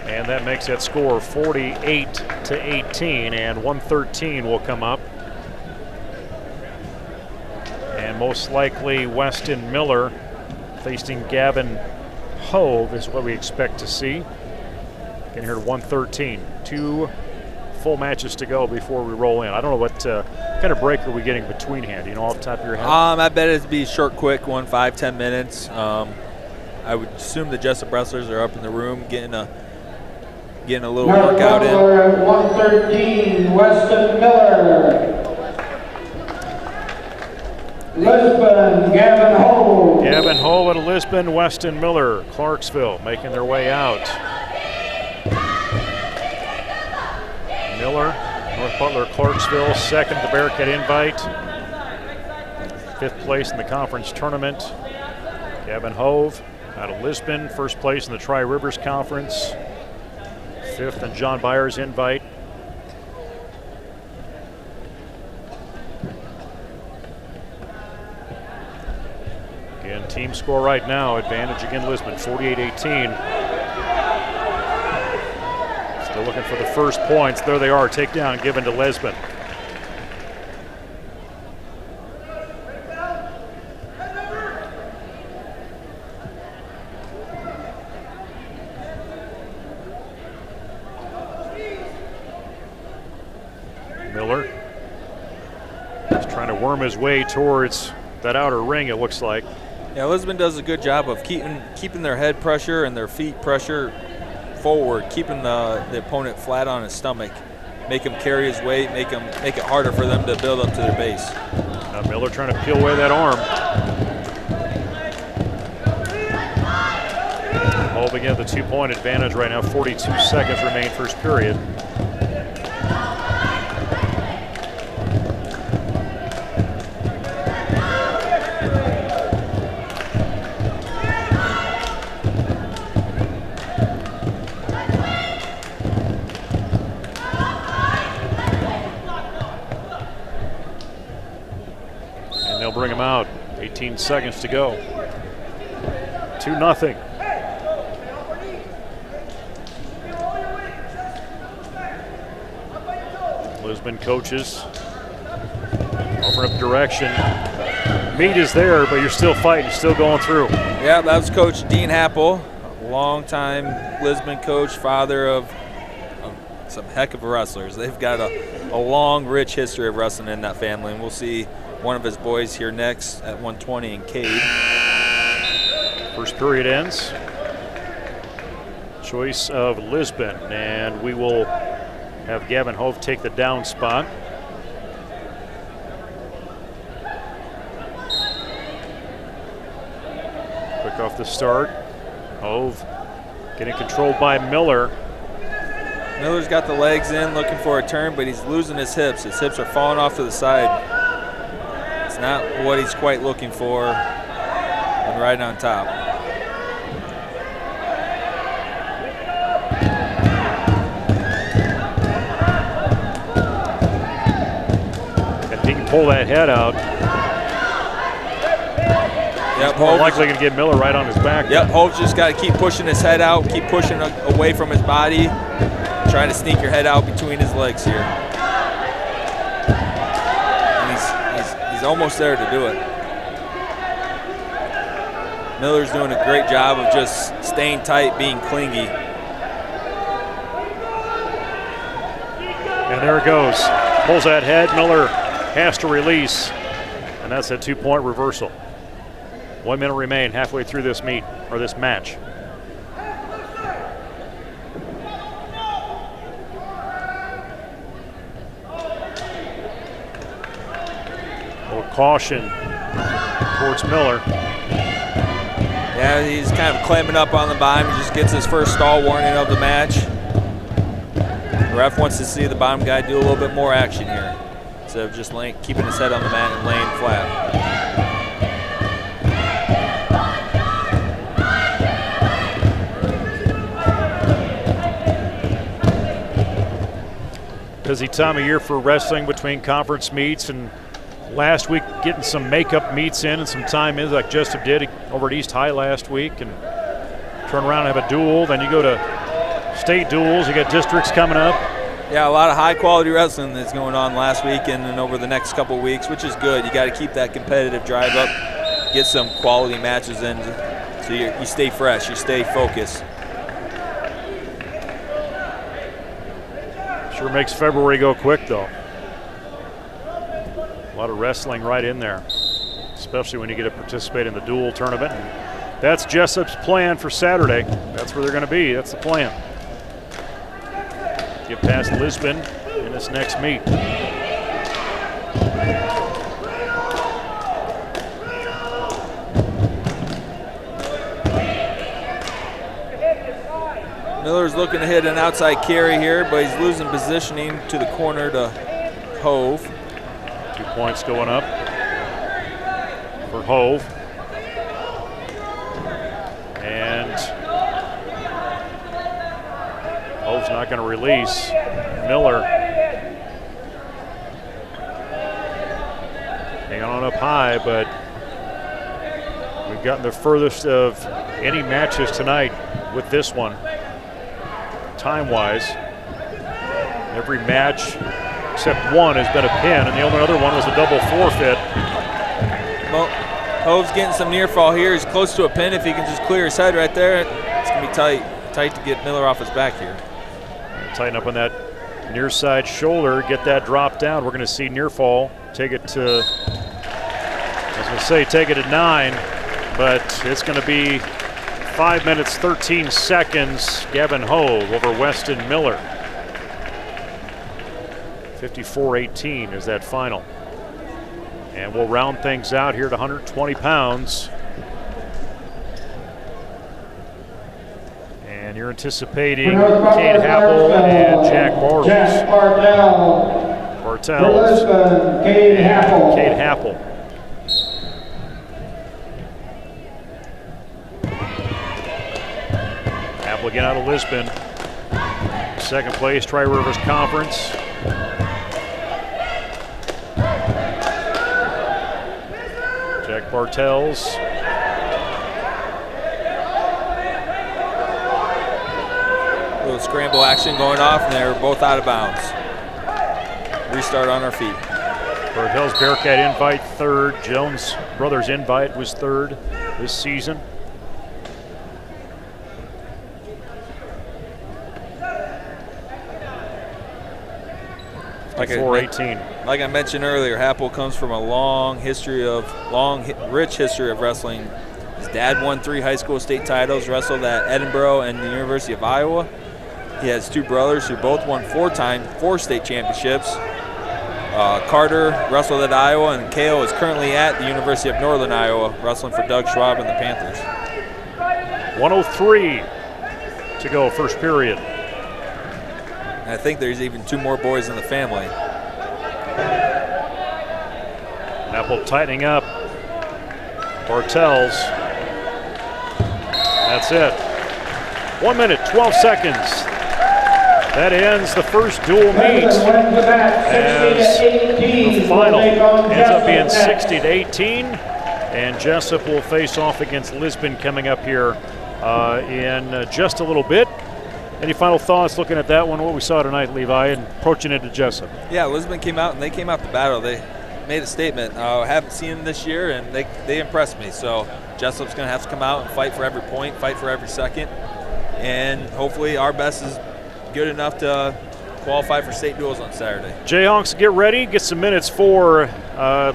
and that makes that score 48-18, and 113 will come up. And most likely Weston Miller facing Gavin Hove is what we expect to see. Getting here to 113. 2 full matches to go before we roll in. I don't know what kind of break are we getting between hand. Do you know off the top of your head? I bet it'd be short, quick, 5-10 minutes. I would assume the Jessup wrestlers are up in the room getting a little workout in. 113, Weston Miller. Lisbon, Gavin Hove. Gavin Hove at Lisbon, Weston Miller, Clarksville making their way out. Miller, North Butler, Clarksville, second at the Bearcat Invite. 5th place in the conference tournament. Gavin Hove out of Lisbon, 1st place in the Tri-Rivers Conference. 5th in John Byers Invite. Again, team score right now, advantage again Lisbon, 48-18. Still looking for the first points. There they are, takedown given to Lisbon. Miller is trying to worm his way towards that outer ring, it looks like. Yeah, Lisbon does a good job of keeping their head pressure and their feet pressure forward, keeping the opponent flat on his stomach, make him carry his weight, make it harder for them to build up to their base. Now Miller trying to peel away that arm. Holding in the 2-point advantage right now. 42 seconds remain first period. they'll bring him out. 18 seconds to go. 2-0. Lisbon coaches offering up direction. Meat is there, but you're still fighting, still going through. Yeah, that was Coach Dean Happel, a longtime Lisbon coach, father of some heck of wrestlers. They've got a long, rich history of wrestling in that family, and we'll see one of his boys here next at 120 in Cade. First period ends. Choice of Lisbon, and we will have Gavin Hove take the down spot. Quick off the start. Hove getting controlled by Miller. Miller's got the legs in, looking for a turn, but he's losing his hips. His hips are falling off to the side. It's not what he's quite looking for. And right on top. And if he can pull that head out, yep, more likely going to get Miller right on his back. Yep, Hove's just got to keep pushing his head out, keep pushing away from his body, trying to sneak your head out between his legs here. And he's almost there to do it. Miller's doing a great job of just staying tight, being clingy. And there it goes. Pulls that head. Miller has to release. And that's a 2-point reversal. 1 minute remain halfway through this meet, or this match. A little caution towards Miller. Yeah, he's kind of clamming up on the bottom. He just gets his first stall warning of the match. The ref wants to see the bottom guy do a little bit more action here, instead of just keeping his head on the mat and laying flat. Busy time of year for wrestling between conference meets, and last week getting some makeup meets in and some time in like Jessup did over at East High last week, and turn around and have a duel. Then you go to state duels, you got districts coming up. Yeah, a lot of high quality wrestling that's going on last weekend and over the next couple of weeks, which is good. You got to keep that competitive drive up, get some quality matches in so you stay fresh, you stay focused. Sure makes February go quick, though. A lot of wrestling right in there, especially when you get to participate in the dual tournament. And that's Jessup's plan for Saturday. That's where they're going to be. That's the plan. Get past Lisbon in this next meet. Miller's looking to hit an outside carry here, but he's losing positioning to the corner to Hove. 2 points going up for Hove. And Hove's not going to release. Miller hanging on up high, but we've gotten the furthest of any matches tonight with this one. Time-wise, every match except one has been a pin, and the only other one was a double forfeit. Well, Hove's getting some near fall here. He's close to a pin. If he can just clear his head right there, it's going to be tight to get Miller off his back here. Tighten up on that near side shoulder, get that drop down. We're going to see near fall. Take it to, I was going to say take it at 9, but it's going to be 5 minutes, 13 seconds. Gavin Hove over Weston Miller. 54-18 is that final. And we'll round things out here to 120 pounds. And you're anticipating Cade Happel and Jack Bartels. Jack Bartels. For Lisbon, Cade Happel. Cade Happel. Happel again out of Lisbon. Second place, Tri-Rivers Conference. Bartels. Little scramble action going off, and they're both out of bounds. Restart on our feet. Bartels Bearcat invite third. Jones Brothers invite was third this season. Like 4:18. Like I mentioned earlier, Happel comes from a rich history of wrestling. His dad won 3 high school state titles, wrestled at Edinburgh and the University of Iowa. He has 2 brothers who both won 4 state championships. Carter wrestled at Iowa, and Kale is currently at the University of Northern Iowa, wrestling for Doug Schwab and the Panthers. 1:03 to go, first period. And I think there's even 2 more boys in the family. Apple tightening up. Bartels. That's it. 1 minute, 12 seconds. That ends the first dual meet, as the final ends up being 60-18, and Jessup will face off against Lisbon coming up here in just a little bit. Any final thoughts looking at that one, what we saw tonight, Levi, and approaching into Jessup? Yeah, Lisbon came out, and they came out to battle. They made a statement. I haven't seen them this year, and they impressed me. So Jessup's going to have to come out and fight for every point, fight for every second, and hopefully our best is good enough to qualify for state duels on Saturday. Jayhawks, get ready, get some minutes for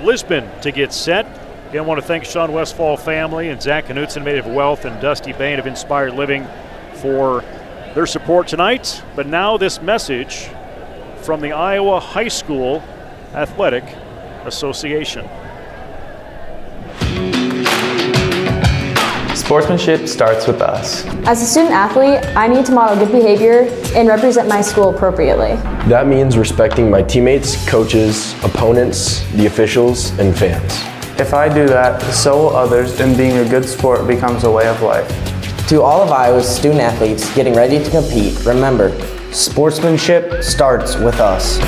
Lisbon to get set. Again, I want to thank Sean Westfall family and Zach Knutson, Native Wealth, and Dusty Bain of Inspired Living for their support tonight. But now this message from the Iowa High School Athletic Association. Sportsmanship starts with us. As a student athlete, I need to model good behavior and represent my school appropriately. That means respecting my teammates, coaches, opponents, the officials, and fans. If I do that, so will others, and being a good sport becomes a way of life. To all of Iowa's student athletes getting ready to compete, remember, sportsmanship starts with us.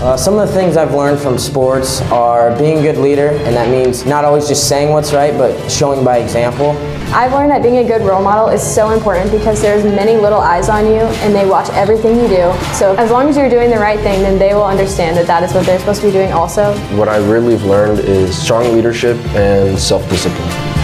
Some of the things I've learned from sports are being a good leader, and that means not always just saying what's right, but showing by example. I've learned that being a good role model is so important because there's many little eyes on you and they watch everything you do. So as long as you're doing the right thing, then they will understand that that is what they're supposed to be doing also. What I really have learned is strong leadership and self-discipline.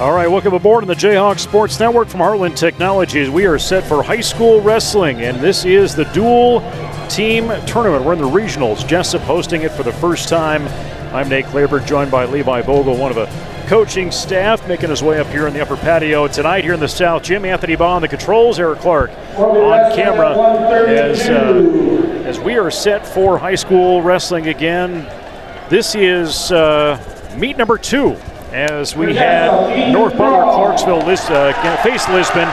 All right, welcome aboard on the Jayhawk Sports Network from Heartland Technologies. We are set for high school wrestling, and this is the dual team tournament. We're in the regionals. Jesup hosting it for the first time. I'm Nate Claiborne, joined by Levi Vogel, one of the coaching staff, making his way up here in the upper patio. Tonight here in the South Gym, Anthony Baugh on the controls, Eric Clark on camera as we are set for high school wrestling again. This is meet number 2. As we had North Butler-Clarksville face Lisbon.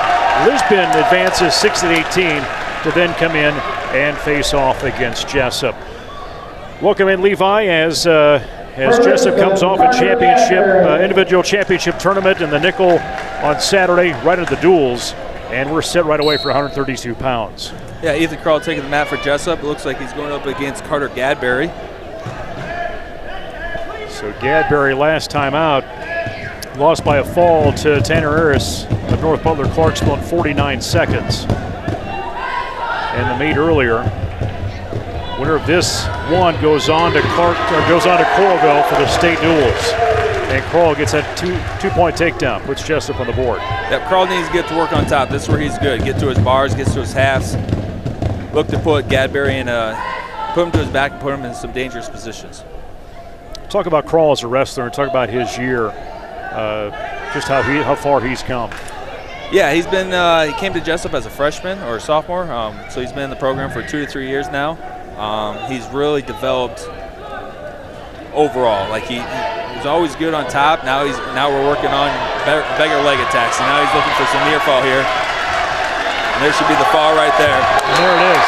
Lisbon advances 6-18 to then come in and face off against Jesup. Welcome in, Levi, as Jesup comes off a championship, individual championship tournament in the nickel on Saturday, right at the duels, and we're set right away for 132 pounds. Yeah, Ethan Krall taking the mat for Jesup. It looks like he's going up against Carter Gadberry. So Gadberry last time out lost by a fall to Tanner Harris of North Butler-Clarksville in 49 seconds. And the meet earlier, winner of this one goes on to Coralville for the state duels. And Krall gets that two-point takedown, puts Jesup on the board. Yep, Krall needs to get to work on top. This is where he's good. Get to his bars, gets to his halves. Look to put Gadberry in, put him to his back and put him in some dangerous positions. Talk about Krall as a wrestler and talk about his year, just how far he's come. Yeah, he's been, he came to Jesup as a freshman or a sophomore, so he's been in the program for 2 to 3 years now. He's really developed overall. Like he was always good on top. Now we're working on beggar leg attacks, and now he's looking for some near fall here. And there should be the fall right there. And there it is.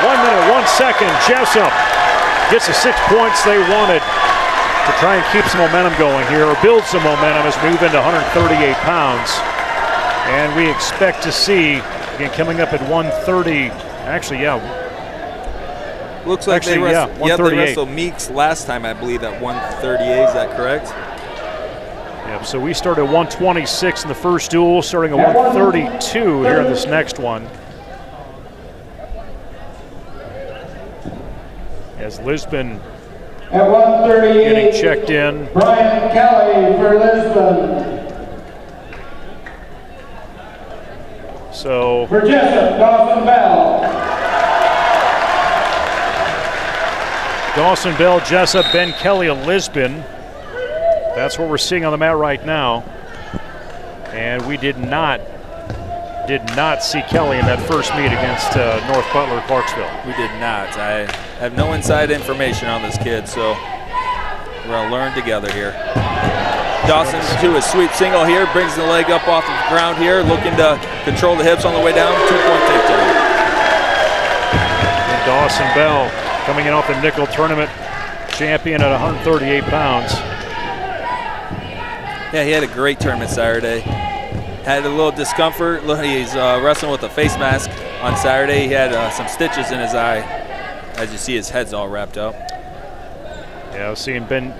1 minute, 1 second, Jesup gets the 6 points they wanted to try and keep some momentum going here, or build some momentum as we move into 138 pounds. And we expect to see, again, coming up at 130, actually, yeah. Looks like actually, they wrestled Meeks last time, I believe, at 138, is that correct? Yeah, so we started at 126 in the first duel, starting at 132 here in this next one. As Lisbon at 138, getting checked in. Brian Kelly for Lisbon. So for Jesup, Dawson Bell. Dawson Bell, Jesup, Ben Kelly of Lisbon. That's what we're seeing on the mat right now. And we did not see Kelly in that first meet against North Butler-Clarksville. We did not. I have no inside information on this kid, so we're going to learn together here. Dawson to a sweep single here, brings the leg up off the ground here, looking to control the hips on the way down, 2-point takedown. And Dawson Bell coming in off the nickel tournament, champion at 138 pounds. Yeah, he had a great tournament Saturday. Had a little discomfort. He's wrestling with a face mask on Saturday. He had some stitches in his eye. As you see, his head's all wrapped up. Yeah, I was seeing Ben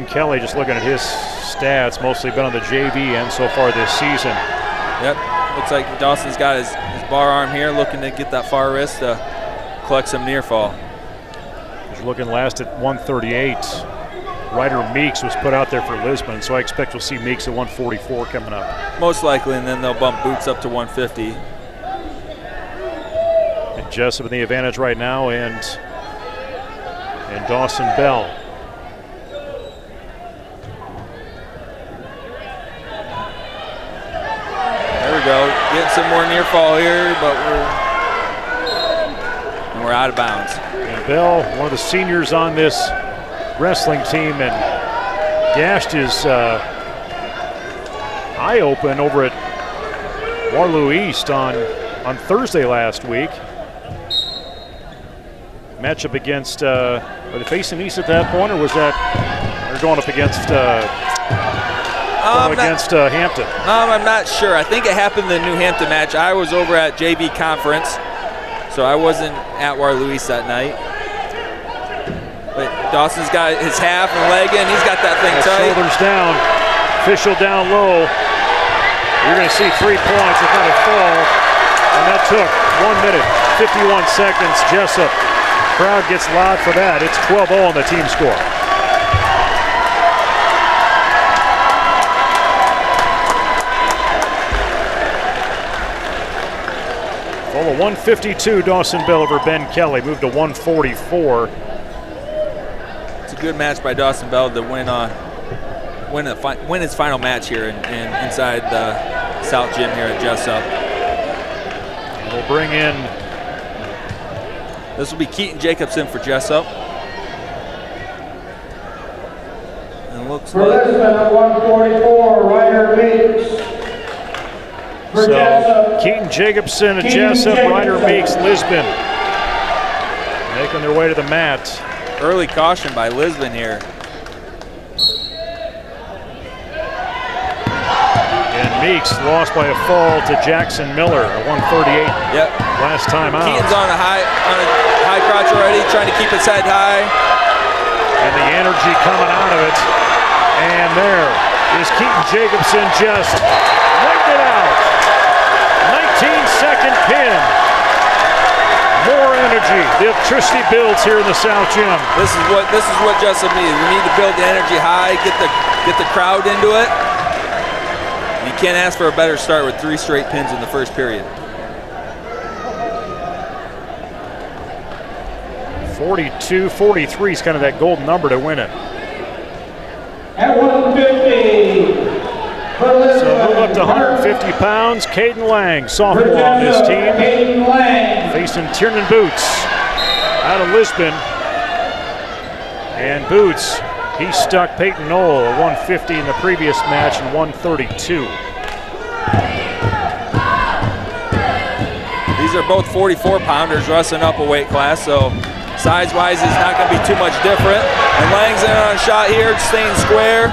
Kelly, just looking at his stats, mostly been on the JV end so far this season. Yep, looks like Dawson's got his bar arm here, looking to get that far wrist to collect some near fall. He's looking last at 138. Ryder Meeks was put out there for Lisbon, so I expect we'll see Meeks at 144 coming up. Most likely, and then they'll bump Boots up to 150. And Jesup in the advantage right now, and Dawson Bell. There we go, getting some more near fall here, but we're out of bounds. And Bell, one of the seniors on this wrestling team, and gashed his eye open over at Waterloo East on Thursday last week. Matchup against, were they facing East at that point, or was that, they're going up against Hampton? I'm not sure. I think it happened in the New Hampton match. I was over at JV conference, so I wasn't at Waterloo East that night. But Dawson's got his half and leg in. He's got that thing tight. Shoulders down. Official down low. You're going to see 3 points, if not a fall. And that took 1 minute, 51 seconds. Jesup. Crowd gets loud for that. It's 12-0 on the team score. Well, a 152 Dawson Bell over Ben Kelly, moved to 144. It's a good match by Dawson Bell to win his final match here inside the South Gym here at Jesup. We'll bring in. This will be Keaton Jacobson for Jesup. And looks For like Lisbon at 144, Ryder Meeks. For So Jesup, Keaton Jacobson at Keaton Jesup, Ryder Jacobson. Meeks, Lisbon. Making their way to the mat. early caution by Lisbon here. And Meeks lost by a fall to Jackson Miller at 138. Yep. Last time out. Keaton's on a high crotch already, trying to keep his head high. And the energy coming out of it. And there is Keaton Jacobson just wiped it out. 19-second pin. More energy. The electricity builds here in the South Gym. This is what Jessup needs. We need to build the energy high, get the crowd into it. You can't ask for a better start with 3 straight pins in the first period. 42-43 is kind of that golden number to win it. At 150. So move up to 150 pounds. Caden Lang, sophomore on this team. Caden Lang. Facing Tiernan Boots out of Lisbon. And Boots, he stuck Peyton Knoll at 150 in the previous match and 132. These are both 44-pounders wrestling up a weight class, so size-wise it's not going to be too much different. And Lang's in on a shot here, staying square.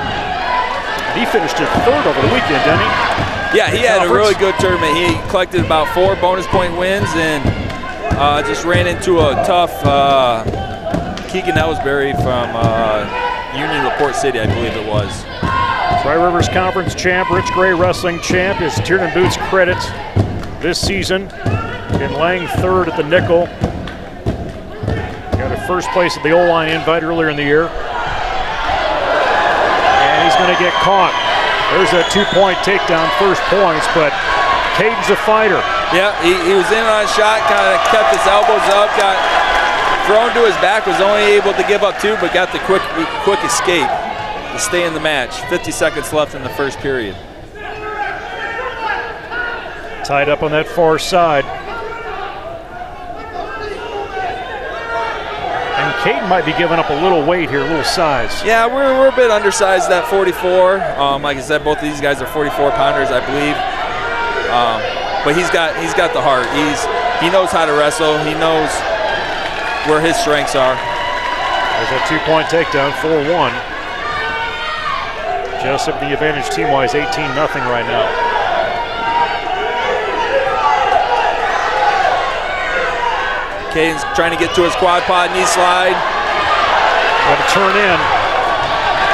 He finished at 3rd over the weekend, didn't he? Yeah, he had a really good tournament. He collected about 4 bonus point wins and just ran into a tough Keegan Ellsbury from Union LaPorte City, I believe it was. Tri-Rivers Conference champ, Rich Gray Wrestling champ is Tiernan Boots' credit this season. And Lang 3rd at the nickel. Got a first place at the O-line invite earlier in the year. And he's going to get caught. There's that 2-point takedown, first points, but Caden's a fighter. Yeah, he was in on a shot, kind of kept his elbows up, got thrown to his back, was only able to give up 2, but got the quick escape to stay in the match. 50 seconds left in the first period. Tied up on that far side. And Caden might be giving up a little weight here, a little size. Yeah, we're a bit undersized at 44. Like I said, both of these guys are 44-pounders, I believe. But he's got the heart. He knows how to wrestle. He knows where his strengths are. There's a 2-point takedown, 4-1. Jessup the advantage team-wise, 18-0 right now. Caden's trying to get to his quad pod knee slide. Got to turn in.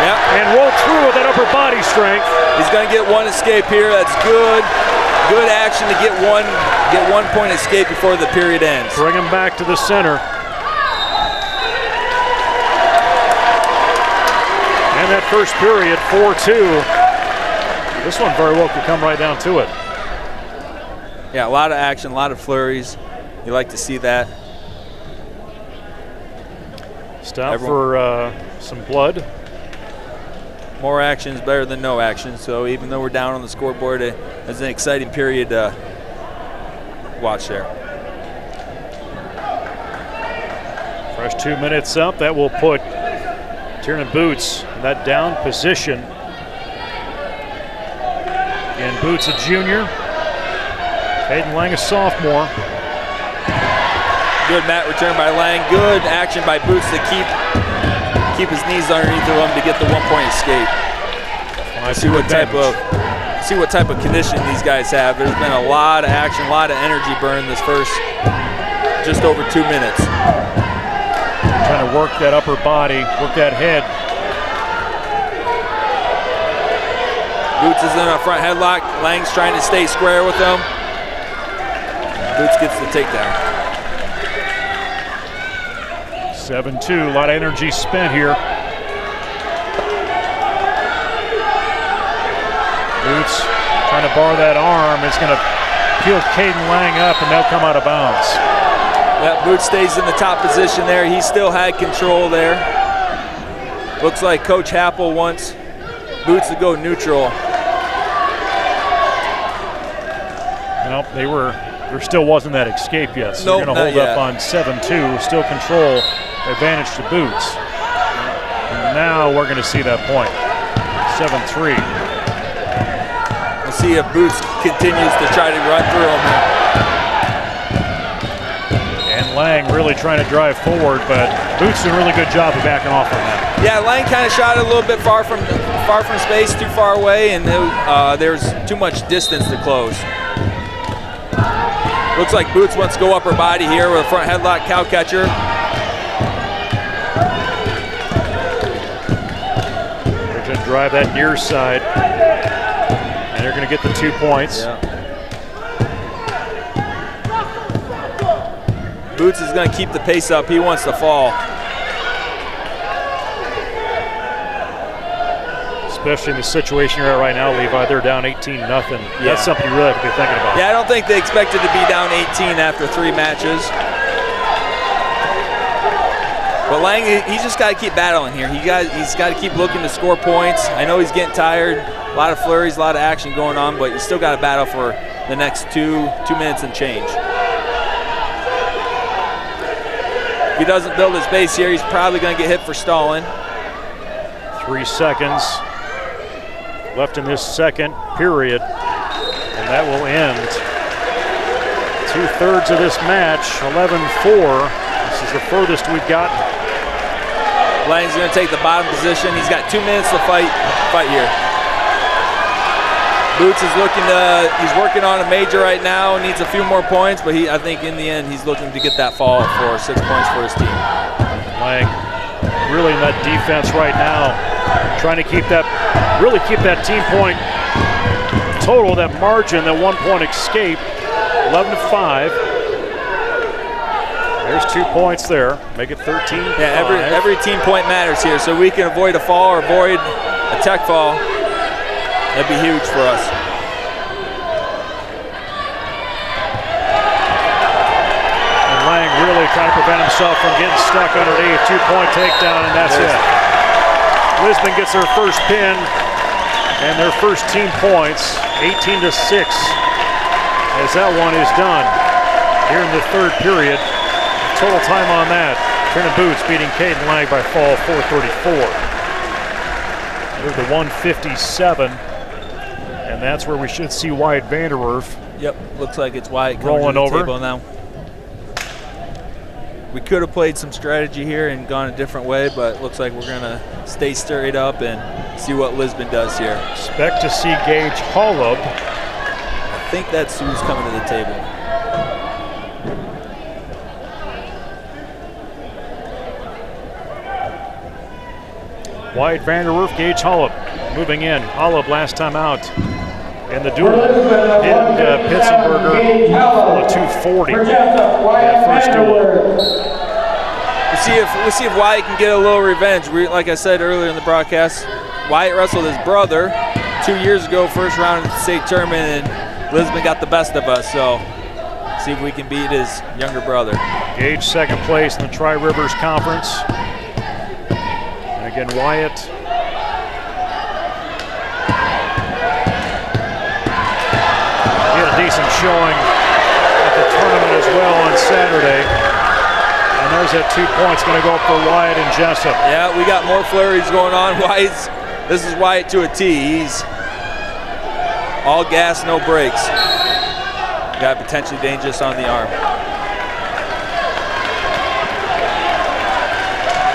Yep. And roll through with that upper body strength. He's going to get one escape here. That's good. Good action to get one 1-point escape before the period ends. Bring him back to the center. And that first period, 4-2. This one very well could come right down to it. Yeah, a lot of action, a lot of flurries. You like to see that. Stop for some blood. More action is better than no action. So even though we're down on the scoreboard, it's an exciting period to watch there. Fresh 2 minutes up. That will put Tiernan Boots in that down position. Again, Boots a junior. Caden Lang a sophomore. Good mat return by Lang. Good action by Boots to keep his knees underneath of him to get the 1-point escape. See what type of conditioning these guys have. There's been a lot of action, a lot of energy burn this first just over 2 minutes. Trying to work that upper body, work that head. Boots is in a front headlock. Lang's trying to stay square with him. Boots gets the takedown. 7-2, a lot of energy spent here. Boots trying to bar that arm. It's going to peeled Caden Lang up, and they'll come out of bounds. That Boots stays in the top position there. He still had control there. Looks like Coach Happel wants Boots to go neutral. Well, there still wasn't that escape yet, so nope, they're going to hold up on 7-2, still control, advantage to Boots. And now we're going to see that point, 7-3. We'll see if Boots continues to try to run through him. And Lang really trying to drive forward, but Boots did a really good job of backing off on that. Yeah, Lang kind of shot it a little bit far from space, too far away, and there's too much distance to close. Looks like Boots wants to go upper body here with a front headlock cow catcher. They're going to drive that near side, and they're going to get the 2 points. Yeah. Boots is going to keep the pace up. He wants to fall. Especially in the situation you're at right now, Levi. They're down 18-0. Yeah. That's something you really have to be thinking about. Yeah, I don't think they expected to be down 18 after 3 matches. But Lang, he's just got to keep battling here. He's got to keep looking to score points. I know he's getting tired. A lot of flurries, a lot of action going on, but you still got to battle for the next 2 minutes and change. If he doesn't build his base here, he's probably going to get hit for stalling. 3 seconds left in this second period, and that will end 2/3 of this match, 11-4. This is the furthest we've gotten. Lang's going to take the bottom position. He's got 2 minutes to fight here. Boots is he's working on a major right now, needs a few more points, but I think in the end he's looking to get that fall for 6 points for his team. Lang really in that defense right now, trying to keep that team point total, that margin, that 1 point escape, 11-5. There's 2 points there, make it 13. Yeah, every team point matters here, so we can avoid a fall or avoid a tech fall. That'd be huge for us. And Lang really trying to prevent himself from getting stuck underneath. 2-point takedown, and that's it. Lisbon gets their first pin and their first team points, 18-6, as that one is done here in the 3rd period. Total time on that, Trenton Boots beating Caden Lang by fall 434. Move to 157, and that's where we should see Wyatt Vanderwerf. Yep, looks like it's Wyatt coming rolling to the over. table now. We could have played some strategy here and gone a different way, but looks like we're going to stay straight up and see what Lisbon does here. Expect to see Gage Hollub. I think that's who's coming to the table. Wyatt Vanderwerf, Gage Hollub moving in. Hollub last time out in the duel. Pinned Pitzenberger for 240 that first duel. We'll see if Wyatt can get a little revenge. Like I said earlier in the broadcast, Wyatt wrestled his brother 2 years ago, first round of the state tournament, and Lisbon got the best of us. So see if we can beat his younger brother. Gage second place in the Tri-Rivers Conference. And again, Wyatt he had a decent showing at the tournament as well on Saturday. And there's that 2 points going to go up for Wyatt and Jesup. Yeah, we got more flurries going on. This is Wyatt to a T. He's all gas, no brakes. Got potentially dangerous on the arm.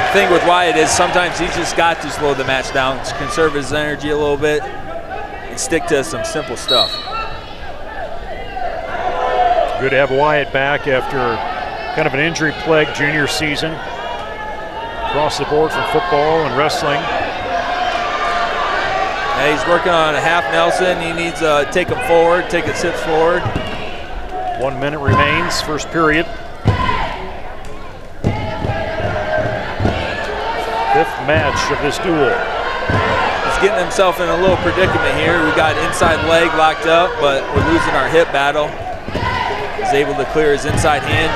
The thing with Wyatt is sometimes he's just got to slow the match down, conserve his energy a little bit, and stick to some simple stuff. Good to have Wyatt back after kind of an injury-plagued junior season. Across the board from football and wrestling. Yeah, he's working on a half Nelson. He needs to take him forward, take his hips forward. 1 minute remains, first period. 5th match of this duel. He's getting himself in a little predicament here. We got inside leg locked up, but we're losing our hip battle. He's able to clear his inside hand.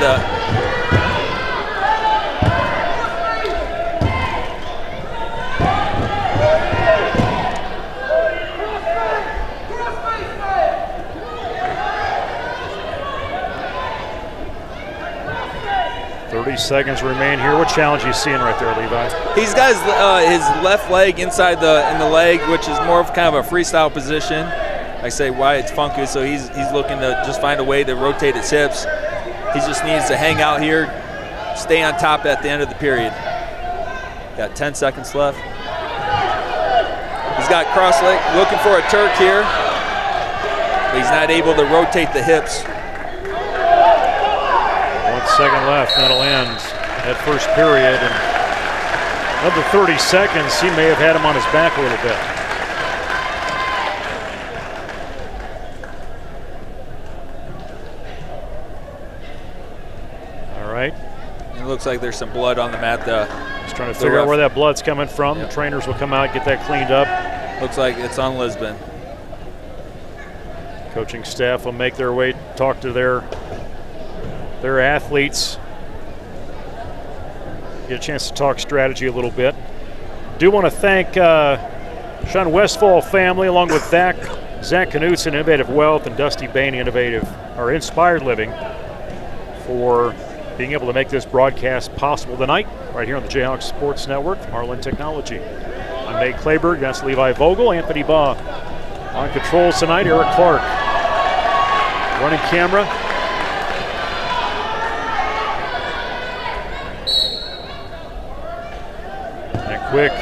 30 seconds remain here. What challenge are you seeing right there, Levi? He's got his left leg inside in the leg, which is more of kind of a freestyle position. I say why it's funky, so he's looking to just find a way to rotate his hips. He just needs to hang out here, stay on top at the end of the period. Got 10 seconds left. He's got cross leg, looking for a Turk here. But he's not able to rotate the hips. 1 second left, that'll end that first period. And another 30 seconds, he may have had him on his back a little bit. All right. It looks like there's some blood on the mat. Just trying to figure out where that blood's coming from. Yep. The trainers will come out, get that cleaned up. Looks like it's on Lisbon. Coaching staff will make their way, talk to their athletes, get a chance to talk strategy a little bit. Do want to thank Sean Westfall family, along with Zach Knutson, Innovative Wealth, and Dusty Bain, Inspired Living, for being able to make this broadcast possible tonight, right here on the Jayhawks Sports Network from Harlan Technology. I'm Nate Clayberg, that's Levi Vogel, Anthony Baugh on controls tonight, Eric Clark running camera. Quick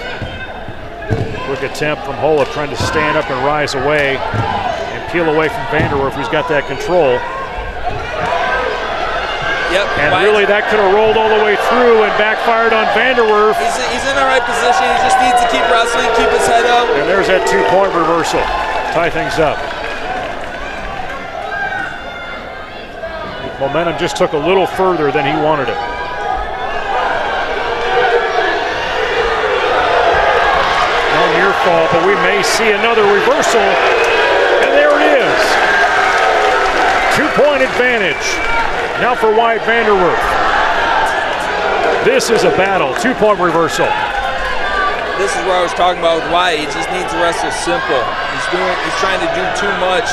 attempt from Holub, trying to stand up and rise away and peel away from Vanderwerf, who's got that control. Yep. And really that could have rolled all the way through and backfired on Vanderwerf. He's in the right position. He just needs to keep wrestling, keep his head up. And there's that 2-point reversal. Tie things up. Momentum just took a little further than he wanted it. Near fall, but we may see another reversal, and there it is. 2-point advantage now for Wyatt Vanderwerf. This is a battle. 2-point reversal. This is where I was talking about with Wyatt. He just needs to wrestle simple. He's trying to do too much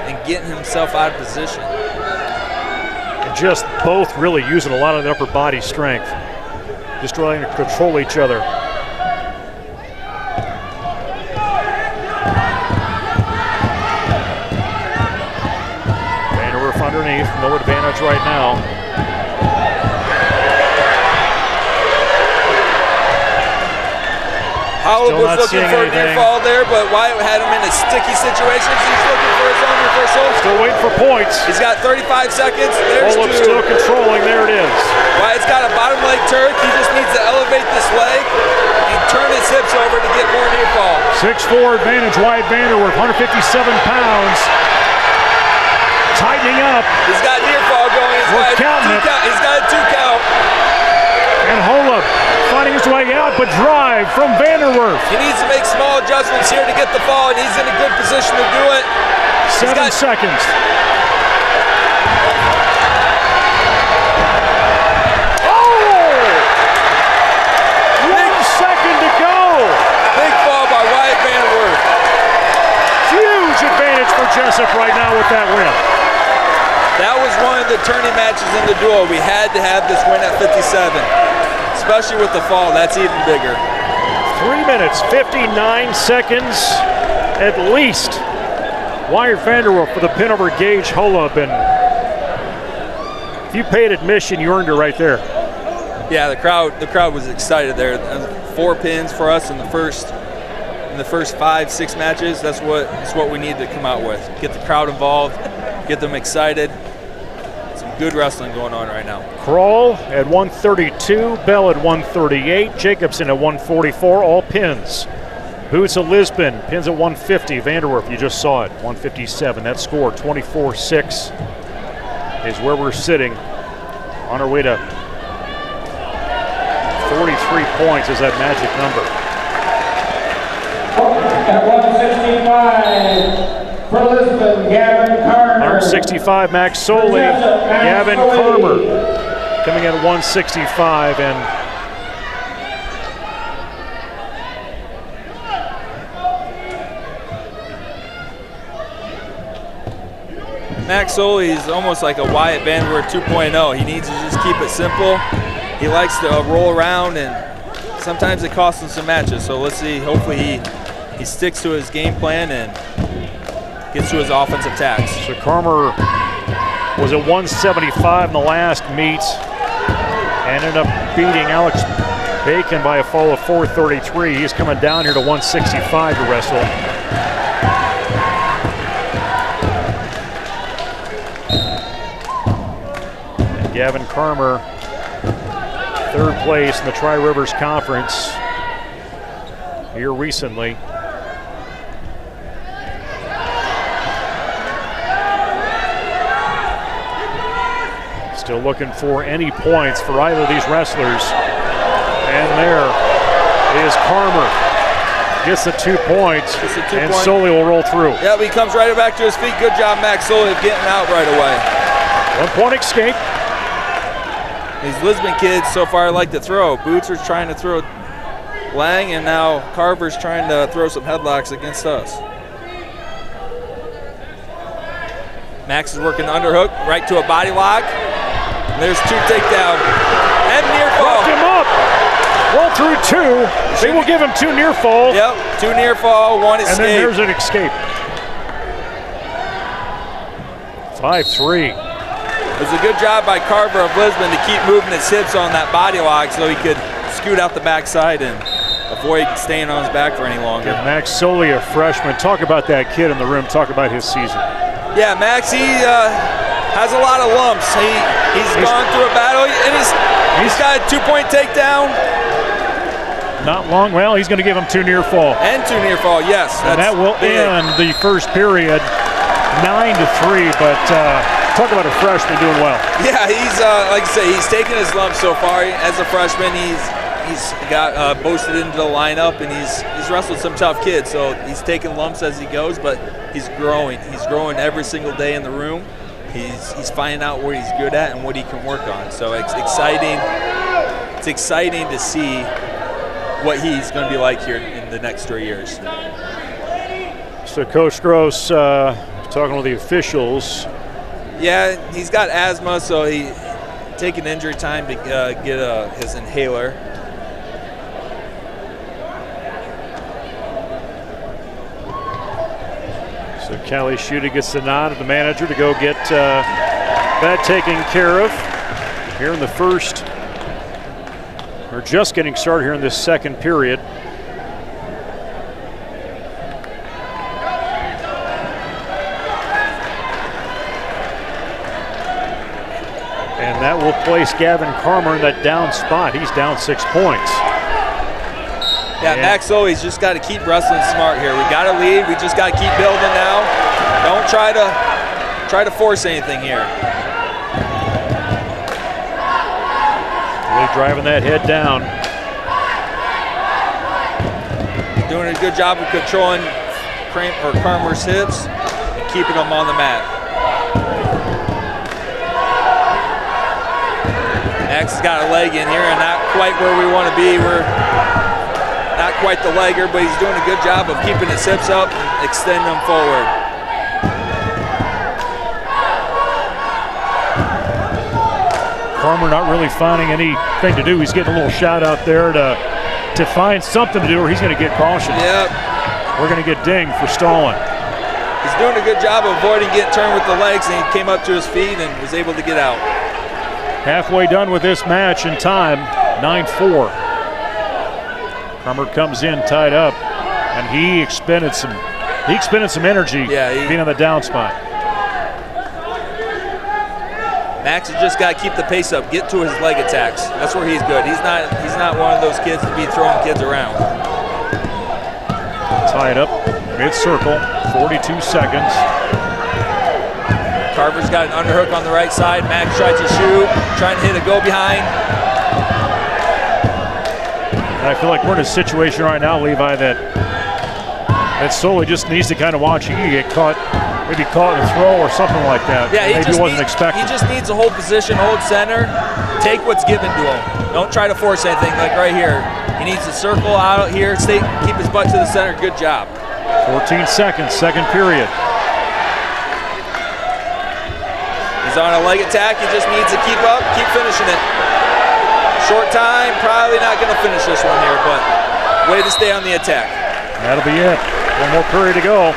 and getting himself out of position. And just both really using a lot of the upper body strength, just trying to control each other. Underneath, no advantage right now. Holub was looking for a near fall there, but Wyatt had him in a sticky situation. He's looking for his own reversal. Still waiting for points. He's got 35 seconds. There's Holub still controlling. There it is. Wyatt's got a bottom leg Turk. He just needs to elevate this leg and turn his hips over to get more near fall. 6'4" advantage, Wyatt Vanderwerf, 157 pounds. Tightening up. He's got near fall going. He's got a 2 count. And Holub finding his way out, but drive from Vanderwerf. He needs to make small adjustments here to get the fall, and he's in a good position to do it. 7 seconds. Oh! 1 second to go. Big fall by Wyatt Vanderwerf. Huge advantage for Jessup right now with that win. That was one of the turning matches in the duel. We had to have this win at 57, especially with the fall. That's even bigger. 3 minutes, 59 seconds at least. Wyatt Vanderwerf for the pin over Gage Holub, and if you paid admission, you earned it right there. Yeah, the crowd was excited there. 4 pins for us in the first 5-6 matches. That's what we need to come out with. Get the crowd involved, get them excited. Some good wrestling going on right now. Kroll at 132, Bell at 138, Jacobson at 144, all pins. Boots of Lisbon, pins at 150. Vanderwerf, you just saw it, 157. That score, 24-6, is where we're sitting. On our way to 43 points is that magic number. At 165 for Lisbon, Gavin Carter. 165, Max Soley. Gavin Carmer coming in at 165. And Max Soley is almost like a Wyatt Vanderwerf 2.0. He needs to just keep it simple. He likes to roll around, and sometimes it costs him some matches. So let's see. Hopefully he sticks to his game plan and gets to his offensive attacks. So Carmer was at 175 in the last meet. Ended up beating Alex Bacon by a fall of 433. He's coming down here to 165 to wrestle. Gavin Carmer, third place in the Tri-Rivers Conference here recently. Still looking for any points for either of these wrestlers. And there is Carmer. Gets the 2 points, and Soley will roll through. Yep, he comes right back to his feet. Good job, Max Soley, of getting out right away. 1 point escape. These Lisbon kids so far like to throw. Boots are trying to throw Lang, and now Carver's trying to throw some headlocks against us. Max is working the underhook right to a body lock. And there's 2 takedown and near fall. Lift him up. Roll through 2. They will give him 2 near fall. Yep, 2 near fall, 1 escape. And then there's an escape. 5-3. It was a good job by Carver of Lisbon to keep moving his hips on that body lock so he could scoot out the backside and avoid staying on his back for any longer. And Max Soley, a freshman. Talk about that kid in the room. Talk about his season. Yeah, Max, he has a lot of lumps. He's gone through a battle, and he's got a 2-point takedown. Not long. Well, he's going to give him 2 near fall. And 2 near fall, yes. And that will end the first period 9-3, but talk about a freshman doing well. Yeah, he's like I say, he's taken his lumps so far as a freshman. He's got boasted into the lineup, and he's wrestled some tough kids. So he's taking lumps as he goes, but he's growing. He's growing every single day in the room. He's finding out what he's good at and what he can work on. So it's exciting. It's exciting to see what he's going to be like here in the next 3 years. So Coach Gross talking with the officials. Yeah, he's got asthma, so he taking injury time to get his inhaler. So Callie Schutte gets the nod of the manager to go get that taken care of here in the first. We're just getting started here in this second period. And that will place Gavin Carmer in that down spot. He's down 6 points. Yeah, Max Soley's just got to keep wrestling smart here. We got to lead. We just got to keep building now. Don't try to force anything here. Really driving that head down. Doing a good job of controlling Carmer's hips and keeping him on the mat. Max has got a leg in here and not quite where we want to be. We're not quite the legger, but he's doing a good job of keeping his hips up and extending them forward. Carmer not really finding anything to do. He's getting a little shout out there to find something to do, or he's going to get cautioned. Yep. We're going to get dinged for stalling. He's doing a good job of avoiding getting turned with the legs, and he came up to his feet and was able to get out. Halfway done with this match in time, 9-4. Carmer comes in tied up, and he expended some energy being on the down spot. Max has just got to keep the pace up, get to his leg attacks. That's where he's good. He's not one of those kids to be throwing kids around. Tied up, mid-circle, 42 seconds. Carver's got an underhook on the right side. Max tries to shoot, trying to hit a go behind. And I feel like we're in a situation right now, Levi, that Solely just needs to kind of watch. He can get caught Maybe caught in a throw or something like that. Yeah, maybe wasn't expecting. He just needs to hold position, hold center, take what's given to him. Don't try to force anything like right here. He needs to circle out here, keep his butt to the center. Good job. 14 seconds, second period. He's on a leg attack. He just needs to keep up, keep finishing it. Short time, probably not going to finish this one here, but way to stay on the attack. That'll be it. One more period to go.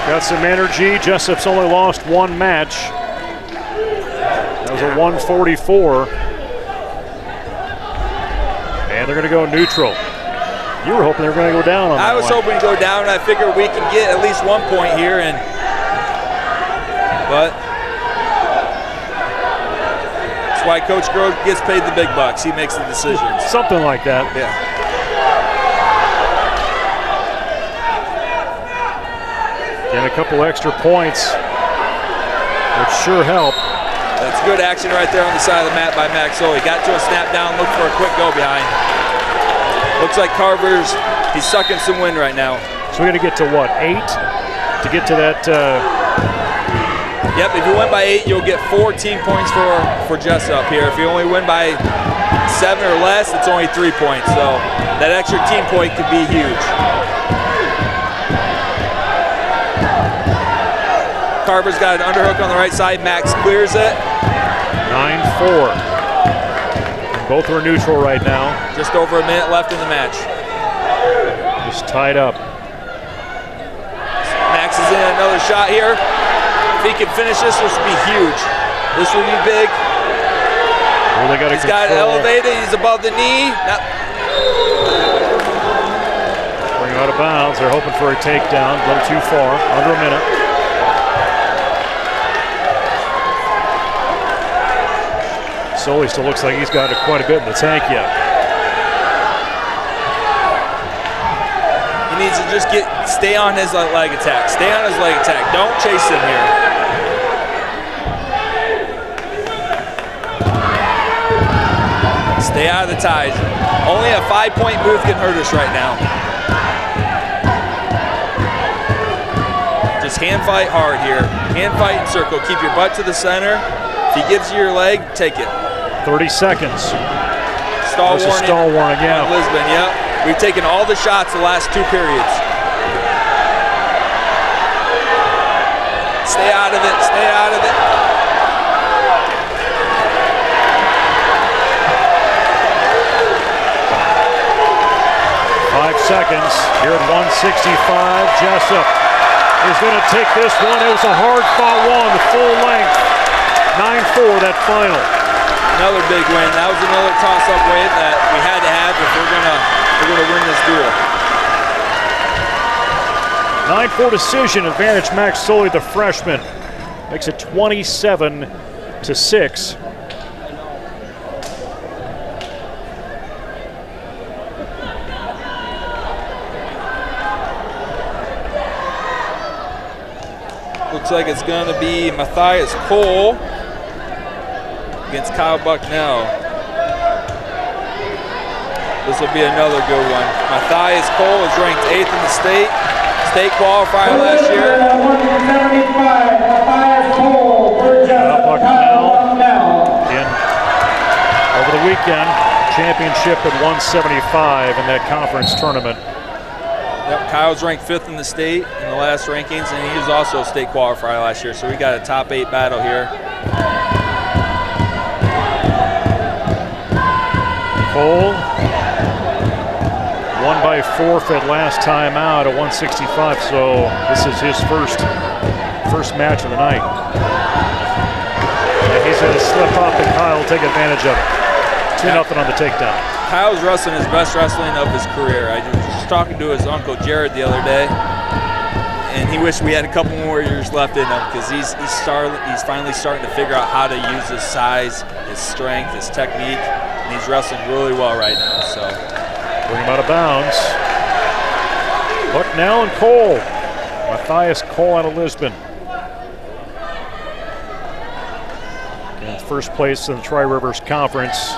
Got some energy. Jessup's only lost one match. That was a 144. And they're going to go neutral. You were hoping they were going to go down on that I was one. hoping to go down. I figured we can get at least 1 point here, but that's why Coach Grove gets paid the big bucks. He makes the decisions. Something like that. Yeah. Getting a couple extra points would sure help. That's good action right there on the side of the mat by Max He got to a snap down, looked for a quick go behind. Looks like Carver's, he's sucking some wind right now. So we got to get to what, 8 to get to that? Yep, if you win by 8, you'll get 4 team points for Jesup here. If you only win by 7 or less, it's only 3 points. So that extra team point could be huge. Carver's got an underhook on the right side. Max clears it. 9-4. Both are neutral right now. Just over a minute left in the match. Just tied up. Max is in another shot here. If he can finish this would be huge. This would be big. Well, he's got it elevated. He's above the knee. Bring him out of bounds. They're hoping for a takedown. A little too far. Under a minute. Sully still looks like he's got quite a bit in the tank yet. He needs to just stay on his leg attack. Stay on his leg attack. Don't chase him here. Stay out of the ties. Only a 5-point move can hurt us right now. Just hand fight hard here. Hand fight and circle. Keep your butt to the center. If he gives you your leg, take it. 30 seconds. Stall warning. Stall warning, yeah. Lisbon, yep. We've taken all the shots the last 2 periods. Stay out of it, stay out of it. Seconds here at 165. Jesup is going to take this one. It was a hard-fought one, the full length. 9-4 that final. Another big win. That was another toss-up win that we had to have if we're gonna win this duel. 9-4 decision advantage. Max Sully, the freshman, makes it 27-6. Looks like it's going to be Matthias Cole against Kyle Bucknell. This will be another good one. Matthias Cole is ranked 8th in the state qualifier last year. 175, Matthias Cole for Kyle Bucknell. Over the weekend, championship at 175 in that conference tournament. Yep, Kyle's ranked 5th in the state in the last rankings, and he was also a state qualifier last year, so we got a top 8 battle here. Cole won by forfeit last time out at 165, so this is his first match of the night. And he's going to slip up, and Kyle will take advantage of it. 2-0 on the takedown. Kyle's wrestling his best wrestling of his career. I was just talking to his uncle Jared the other day, and he wished we had a couple more years left in him because he's finally starting to figure out how to use his size, his strength, his technique, and he's wrestling really well right now. So bring him out of bounds. Bucknell and Cole. Matthias Cole out of Lisbon. In first place in the Tri-Rivers Conference.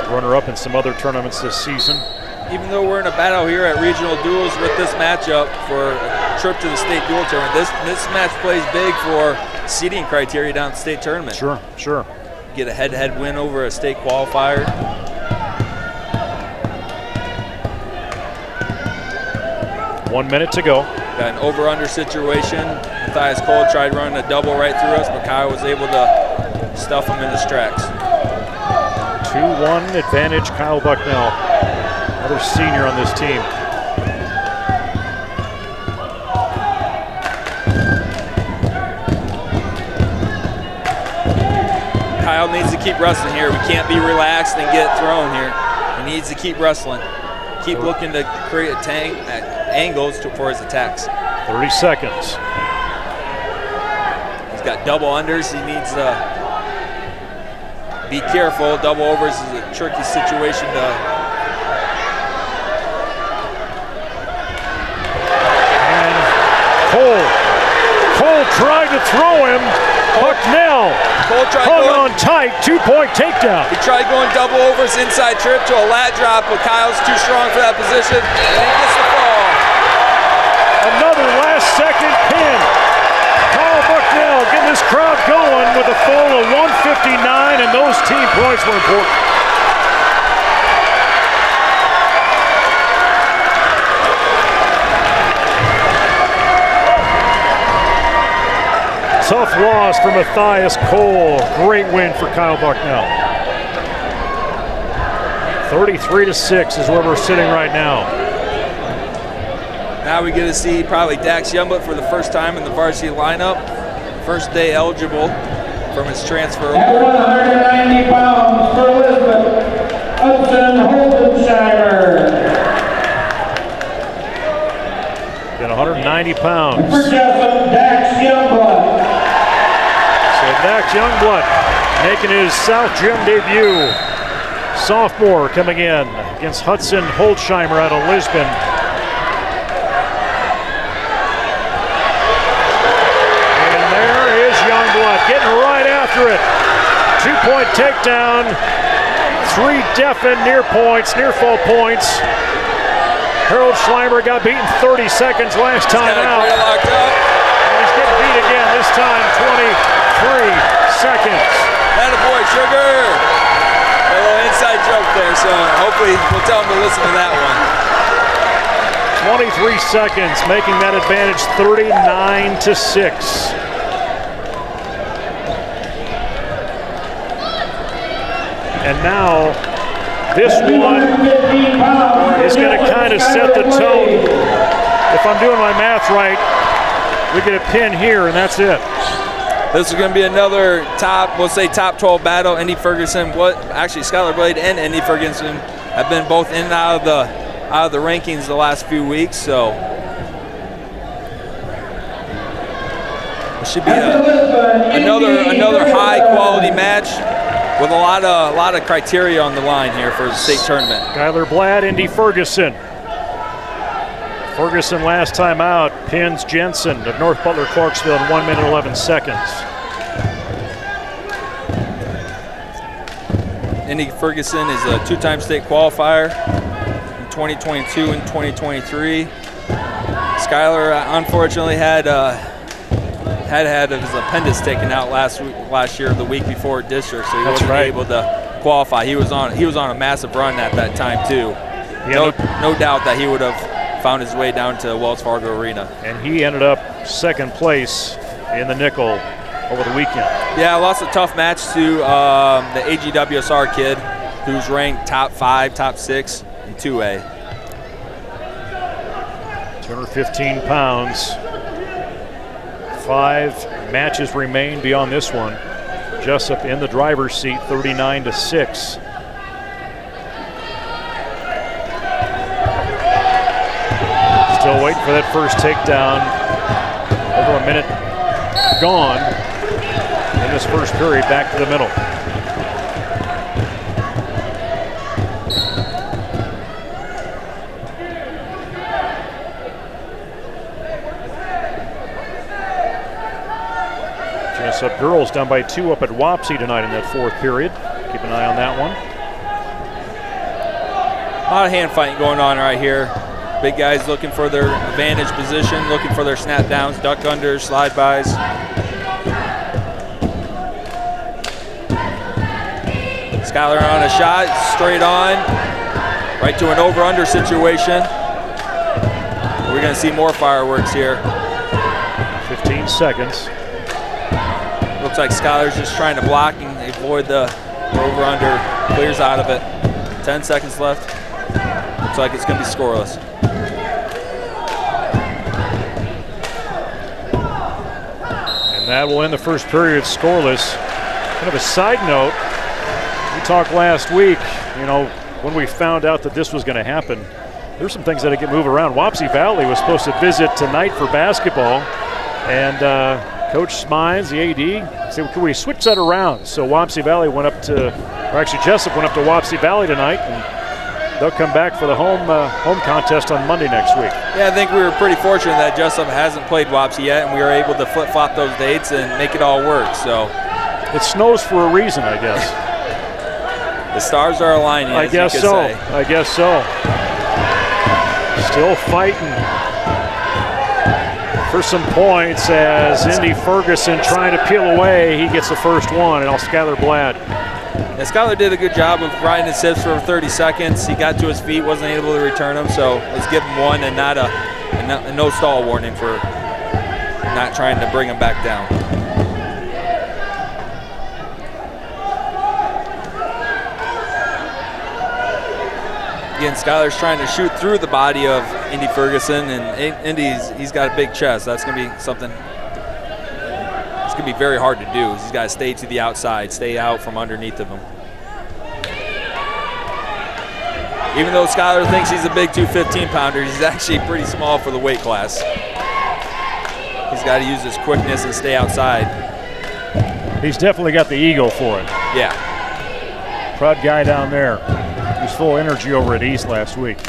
Runner-up in some other tournaments this season. even though we're in a battle here at regional duels with this matchup for a trip to the state duel tournament, this match plays big for seeding criteria down at the state tournament. Sure, sure. Get a head-to-head win over a state qualifier. One minute to go. Got an over-under situation. Matthias Cole tried running a double right through us, but Kyle was able to stuff him in his tracks. 2-1 advantage, Kyle Bucknell. Another senior on this team. Kyle needs to keep wrestling here. We can't be relaxed and get thrown here. He needs to keep wrestling. Keep looking to create angles for his attacks. 30 seconds. He's got double unders. He needs to be careful. Double overs is a tricky situation to. And Cole tried to throw him. Bucknell hung on tight. 2-point takedown. He tried going double overs inside trip to a lat drop, but Kyle's too strong for that position, and he gets the fall. Another last-second pin. Kyle Bucknell getting this crowd going with a full of 159, and those team points were important. Tough loss for Matthias Cole. Great win for Kyle Bucknell. 33-6 is where we're sitting right now. Now we get to see probably Dax Youngblood for the first time in the varsity lineup. First day eligible from his transfer. At 190 pounds for Lisbon, Hudson Holdensheimer. Got 190 pounds. For Jessup, Dax Youngblood. So Dax Youngblood making his South Gym debut. Sophomore coming in against Hudson Holdensheimer out of Lisbon. Getting right after it. 2-point takedown. 3 definite near fall points. Harold Schleimer got beaten 30 seconds last time out. And he's getting beat again, this time 23 seconds. Attaboy, Sugar. A little inside joke there, so hopefully we'll tell him to listen to that one. 23 seconds, making that advantage 39-6. And now, this one is going to kind of set the tone. If I'm doing my math right, we get a pin here, and that's it. This is going to be another we'll say top 12 battle. Indy Ferguson, actually Skylar Blade and Indy Ferguson have been both in and out of the rankings the last few weeks, so it should be another high quality match with a lot of criteria on the line here for the state tournament. Skylar Blad, Indy Ferguson. Ferguson last time out pins Jensen of North Butler-Clarksville in 1 minute 11 seconds. Indy Ferguson is a 2-time state qualifier in 2022 and 2023. Skylar unfortunately had his appendix taken out last year, the week before district, so he wasn't able to qualify. He was on a massive run at that time too. No doubt that he would have found his way down to Wells Fargo Arena. And he ended up second place in the nickel over the weekend. Yeah, lost a tough match to the AGWSR kid, who's ranked top 5, top 6 in 2A. 215 pounds. 5 matches remain beyond this one. Jessup in the driver's seat, 39-6. Still waiting for that first takedown. Over a minute gone in this first period, back to the middle. Jessup girls down by 2 up at Wapsie tonight in that 4th period. Keep an eye on that one. A lot of hand fighting going on right here. Big guys looking for their advantage position, looking for their snap downs, duck unders, slide bys. Skylar on a shot, straight on, right to an over-under situation. We're going to see more fireworks here. 15 seconds. Looks like Skylar's just trying to block and avoid the over-under, clears out of it. 10 seconds left. Looks like it's going to be scoreless. And that will end the first period scoreless. Kind of a side note, we talked last week, when we found out that this was going to happen, there's some things that get moved around. Wapsie Valley was supposed to visit tonight for basketball, and Coach Smines, the AD, said, can we switch that around? So Wapsie Valley went up to, or actually Jesup went up to Wapsie Valley tonight, and they'll come back for the home contest on Monday next week. Yeah, I think we were pretty fortunate that Jesup hasn't played Wapsie yet, and we were able to flip-flop those dates and make it all work. So it snows for a reason, I guess. The stars are aligning, I guess so. I guess so. Still fighting for some points as Indy Ferguson trying to peel away. He gets the first one, and Skylar Blatt. Yeah, Skylar did a good job of riding his hips for 30 seconds. He got to his feet, wasn't able to return them, so let's give him one and not a no stall warning for not trying to bring him back down. Again, Skylar's trying to shoot through the body of Indy Ferguson, and he's got a big chest. That's going to be something. It's going to be very hard to do. He's got to stay to the outside, stay out from underneath of him. Even though Skylar thinks he's a big 215-pounder, he's actually pretty small for the weight class. He's got to use his quickness and stay outside. He's definitely got the ego for it. Yeah. Proud guy down there. He was full of energy over at East last week.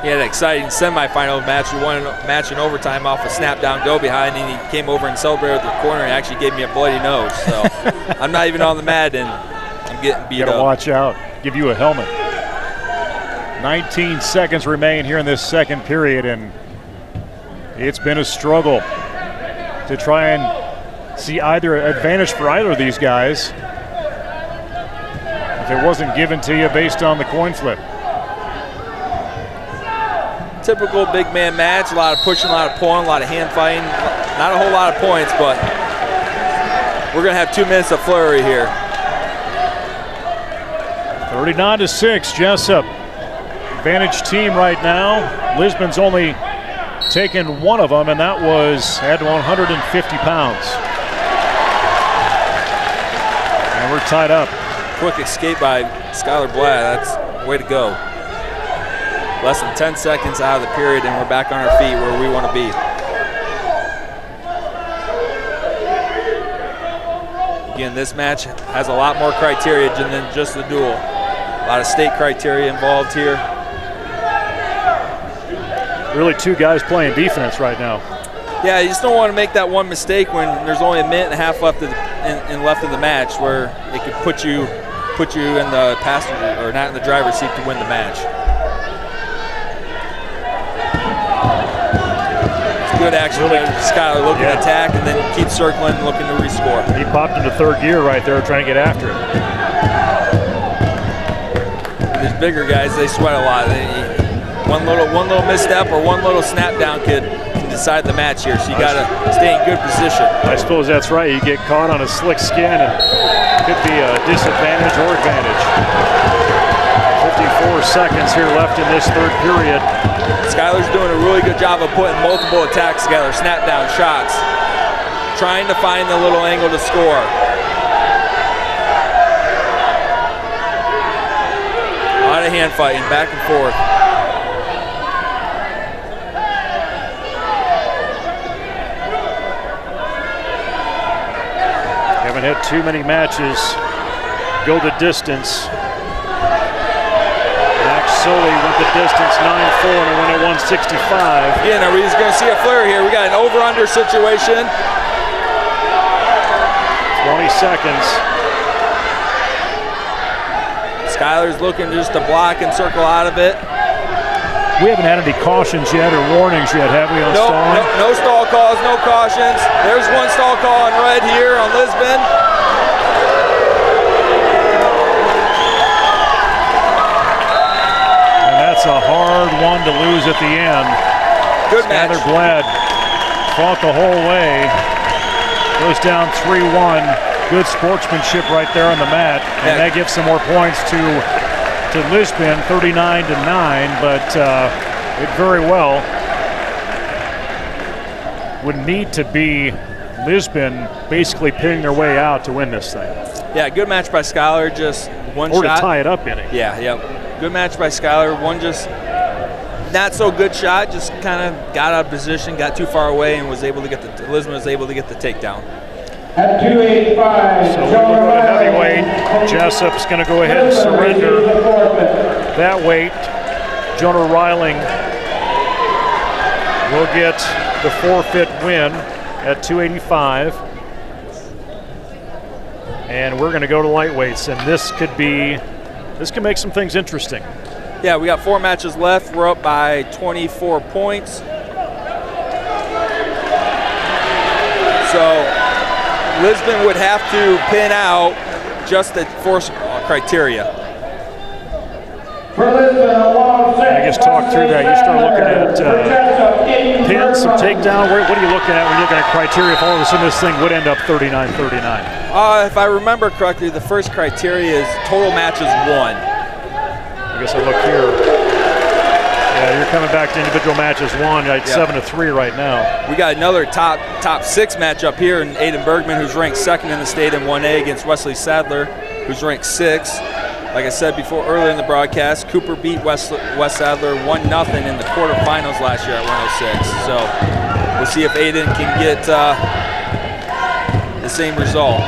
He had an exciting semifinal match. We won a match in overtime off a snap down go behind, and he came over and celebrated with the corner and actually gave me a bloody nose. So I'm not even on the mat, and I'm getting beat up. Gotta watch out. Give you a helmet. 19 seconds remain here in this second period, and it's been a struggle to try and see either advantage for either of these guys if it wasn't given to you based on the coin flip. Typical big man match, a lot of pushing, a lot of pulling, a lot of hand fighting. Not a whole lot of points, but we're going to have 2 minutes of flurry here. 39-6, Jesup. Advantage team right now. Lisbon's only taken one of them, and that was at 150 pounds. And we're tied up. Quick escape by Skylar Blatt. That's way to go. Less than 10 seconds out of the period, and we're back on our feet where we want to be. Again, this match has a lot more criteria than just the duel. A lot of state criteria involved here. Really 2 guys playing defense right now. Yeah, you just don't want to make that one mistake when there's only a minute and a half left of left of the match, where it could put you in the passenger or not in the driver's seat to win the match. Good action by Skylar looking to attack and then keep circling and looking to rescore. He popped into third gear right there trying to get after it. These bigger guys, they sweat a lot. One little misstep or one little snap down can decide the match here, so you got to stay in good position. I suppose that's right. You get caught on a slick skin and it could be a disadvantage or advantage. 54 seconds here left in this third period. Skylar's doing a really good job of putting multiple attacks together, snap down shots, trying to find the little angle to score. A lot of hand fighting, back and forth. Haven't had too many matches go the distance. Sully went the distance 9-4 and went at 165. Again, are we just going to see a flare here? We got an over-under situation. 20 seconds. Skylar's looking just to block and circle out of it. We haven't had any cautions yet or warnings yet, have we, on stalling? No stall calls, no cautions. There's one stall call on red here on Lisbon. And that's a hard one to lose at the end. Good match. Skylar Glad fought the whole way. Goes down 3-1. Good sportsmanship right there on the mat. And that gives some more points to Lisbon, 39-9, but it very well would need to be Lisbon basically pitting their way out to win this thing. Yeah, good match by Skylar, just one or shot. Or to tie it up in it. Yeah. Good match by Skylar. One just not so good shot, just kind of got out of position, got too far away, and Lisbon was able to get the takedown. At 285, so we will go to heavyweight. Jessup's going to go ahead and surrender that weight. Jonah Reiling will get the forfeit win at 285. And we're going to go to lightweights, and this can make some things interesting. Yeah, we got 4 matches left. We're up by 24 points. So Lisbon would have to pin out just the force criteria. I guess talk through that. You start looking at pins, some takedown. What are you looking at when you're looking at criteria if all of a sudden this thing would end up 39-39? If I remember correctly, the first criteria is total matches won. I guess I look here. Yeah, you're coming back to individual matches won. You're at 7-3 right now. We got another top 6 matchup here in Aiden Bergman, who's ranked 2nd in the state in 1A against Wesley Sadler, who's ranked 6th. Like I said before earlier in the broadcast, Cooper beat Wes Sadler 1-0 in the quarterfinals last year at 106. So we'll see if Aiden can get the same result.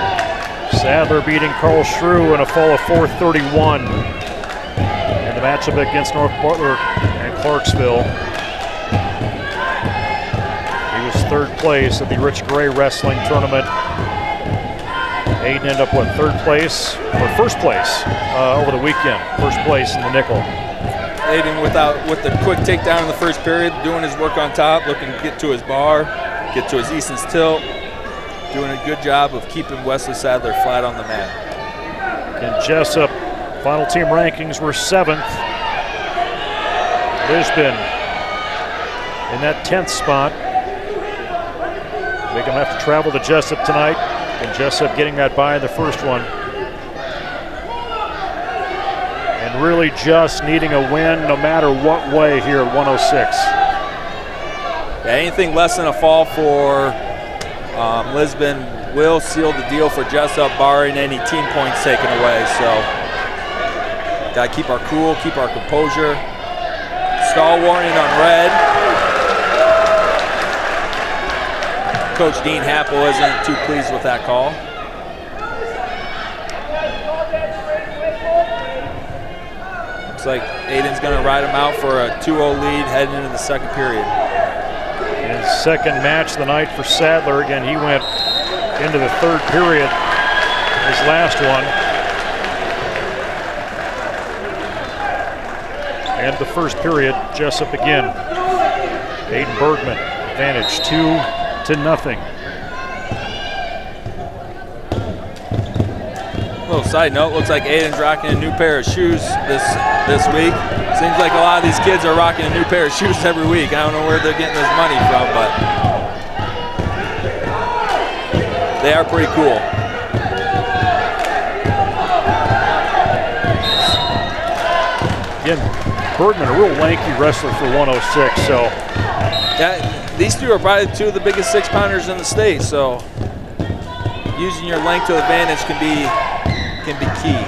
Sadler beating Carl Shrew in a fall of 431. And the matchup against North Butler and Clarksville. He was 3rd place at the Rich Gray Wrestling Tournament. Aiden ended up, 3rd place or 1st place over the weekend. 1st place in the nickel. Aiden with the quick takedown in the first period, doing his work on top, looking to get to his bar, get to his Easton's tilt, doing a good job of keeping Wesley Sadler flat on the mat. In Jessup, final team rankings were 7th. Lisbon in that 10th spot. They're going to have to travel to Jesup tonight, and Jesup getting that bye in the first one. And really just needing a win no matter what way here at 106. Yeah, anything less than a fall for Lisbon will seal the deal for Jesup, barring any team points taken away. So got to keep our cool, keep our composure. Stall warning on red. Coach Dean Happel isn't too pleased with that call. Looks like Aiden's going to ride him out for a 2-0 lead heading into the 2nd period. His 2nd match of the night for Sadler. Again, he went into the 3rd period, his last one. And the 1st period, Jesup again. Aiden Bergman, advantage 2-0. Little side note, looks like Aiden's rocking a new pair of shoes this week. Seems like a lot of these kids are rocking a new pair of shoes every week. I don't know where they're getting this money from, but they are pretty cool. Again, Bergman, a real lanky wrestler for 106, so. Yeah, these two are probably 2 of the biggest 6-pounders in the state, so using your length to advantage can be key.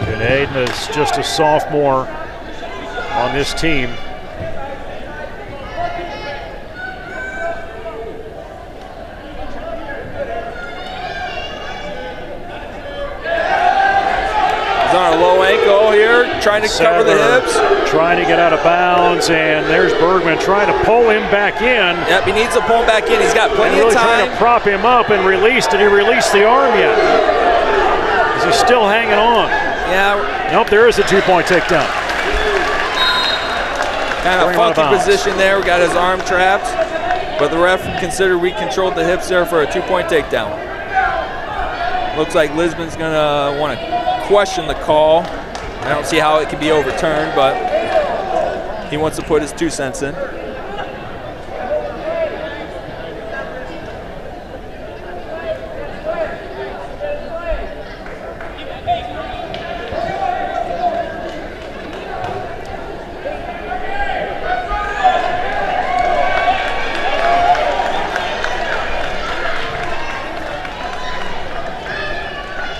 And Aiden is just a sophomore on this team. He's on a low ankle here, trying to cover the hips. trying to get out of bounds, and there's Bergman trying to pull him back in. Yep, he needs to pull him back in. He's got plenty really of time. Trying to prop him up and release. Did he release the arm yet? Is he still hanging on? Yeah. Nope, there is a 2-point takedown. Kind of funky position there. We got his arm trapped, but the ref considered we controlled the hips there for a 2-point takedown. Looks like Lisbon's gonna want to question the call. I don't see how it can be overturned, but he wants to put his 2 cents in.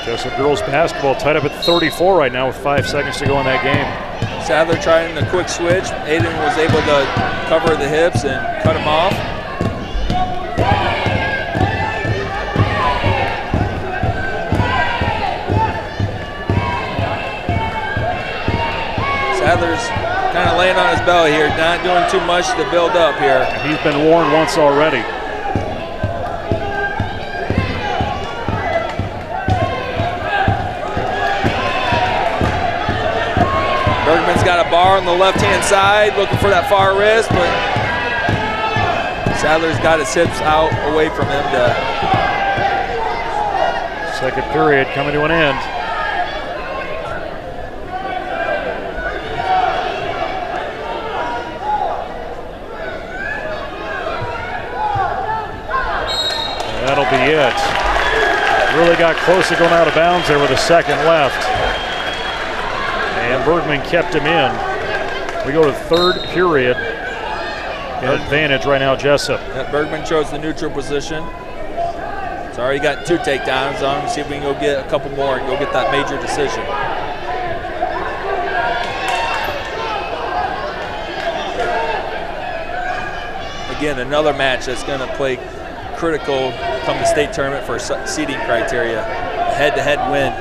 Jessup girls basketball tied up at 34 right now with 5 seconds to go in that game. Sadler trying the quick switch. Aiden was able to cover the hips and cut him off. Sadler's kind of laying on his belly here, not doing too much to build up here. He's been warned once already. Bergman's got a bar on the left-hand side, looking for that far wrist, but Sadler's got his hips out away from him. Second period coming to an end. And that'll be it. Really got close to going out of bounds there with a second left. And Bergman kept him in. We go to third period. An advantage right now, Jesup. Bergman chose the neutral position. He's already got 2 takedowns on him. See if we can go get a couple more and go get that major decision. Again, another match that's going to play critical come the state tournament for seeding criteria. Head-to-head win.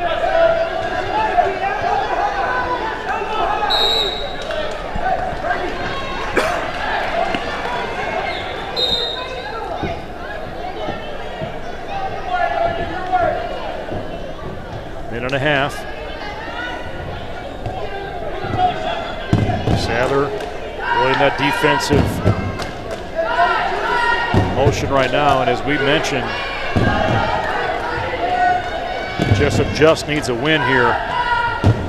Minute and a half. Sadler really in that defensive motion right now, and as we mentioned, Jessup just needs a win here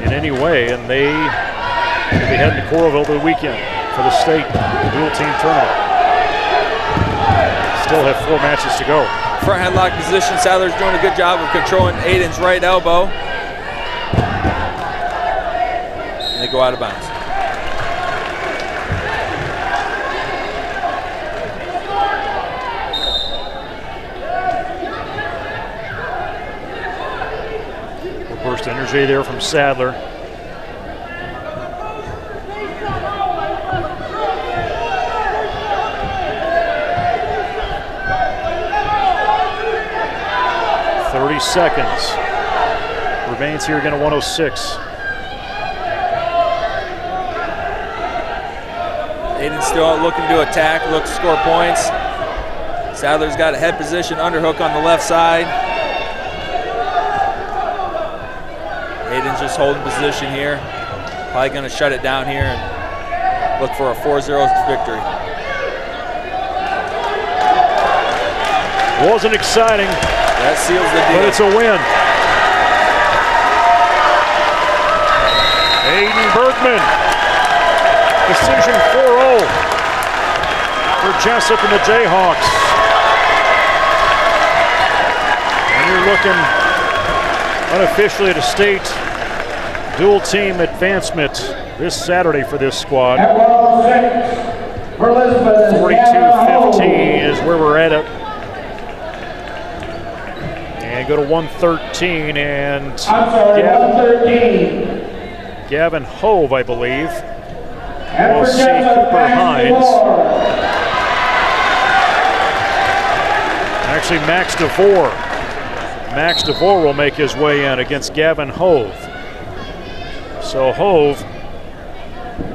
in any way, and they will be heading to Coralville over the weekend for the state dual team tournament. Still have 4 matches to go. Front headlock position. Sadler's doing a good job of controlling Aiden's right elbow. And they go out of bounds. Burst energy there from Sadler. Seconds remains here again at 106. Aiden's still out looking to attack, look to score points. Sadler's got a head position, underhook on the left side. Aiden's just holding position here. Probably going to shut it down here and look for a 4-0 victory. Wasn't exciting. That seals the deal. But it's a win. Aiden Bergman. Decision 4-0 for Jessup and the Jayhawks. And you're looking unofficially at a state dual team advancement this Saturday for this squad. At 106 for Lisbon. 42-15 is where we're at it. And go to 113 and 113. Gavin Hove, I believe. And we'll see Cooper Hines. Actually, Max DeVore. Max DeVore will make his way in against Gavin Hove. So Hove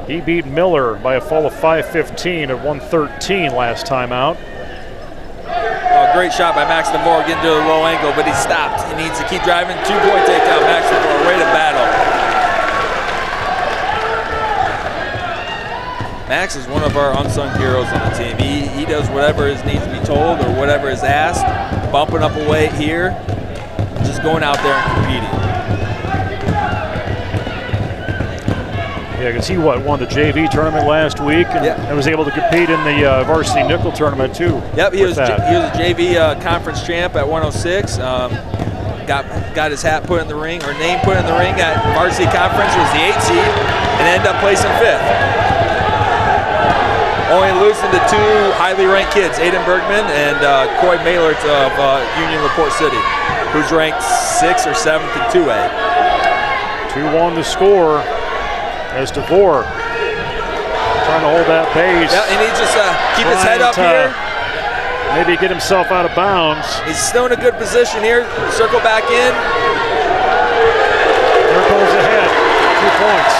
He beat Miller by a fall of 5:15 at 1:13 last time out. Oh, great shot by Max DeVore, getting to the low angle, but he stopped. He needs to keep driving. 2-point takedown, Max DeVore, way to battle. Max is one of our unsung heroes on the team. He does whatever needs to be told or whatever is asked, bumping up a weight here, just going out there and competing. Yeah, because he won the JV tournament last week and was able to compete in the varsity nickel tournament too. Yep, he was a JV conference champ at 106. Got his hat put in the ring, or name put in the ring at varsity conference, was the 8th seed, and ended up placing 5th. Only losing to 2 highly ranked kids, Aiden Bergman and Coy Maylert of Union LaPorte City, who's ranked 6th or 7th in 2A. 2-1 the score as DeVore trying to hold that base. Yeah, he needs to keep his head up here. Maybe get himself out of bounds. He's still in a good position here. Circle back in. There goes the head. 2 points.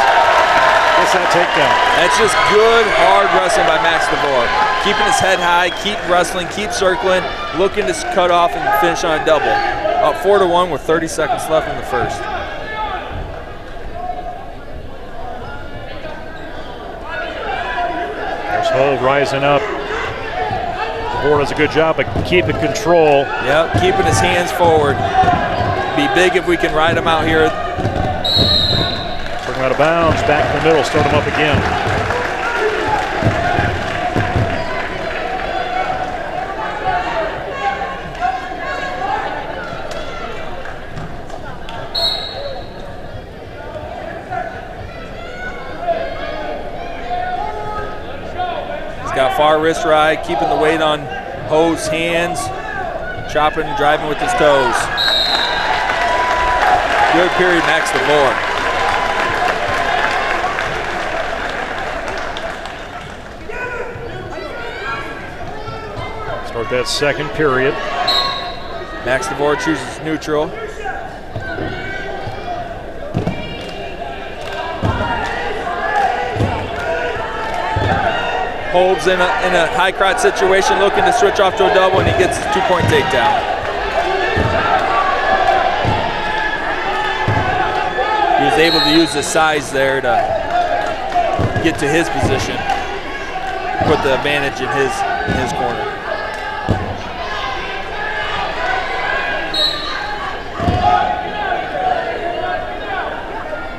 Gets that takedown. That's just good, hard wrestling by Max DeVore. Keeping his head high, keep wrestling, keep circling, looking to cut off and finish on a double. Up 4-1 with 30 seconds left in the first. There's Hull rising up. DeVore does a good job of keeping control. Yep, keeping his hands forward. Be big if we can ride him out here. Took him out of bounds, back in the middle, start him up again. Got far wrist ride, keeping the weight on Ho's hands, chopping and driving with his toes. Good period, Max DeVore. Start that second period. Max DeVore chooses neutral. Holds in a high crotch situation, looking to switch off to a double, and he gets his 2-point takedown. He was able to use his size there to get to his position, put the advantage in his corner.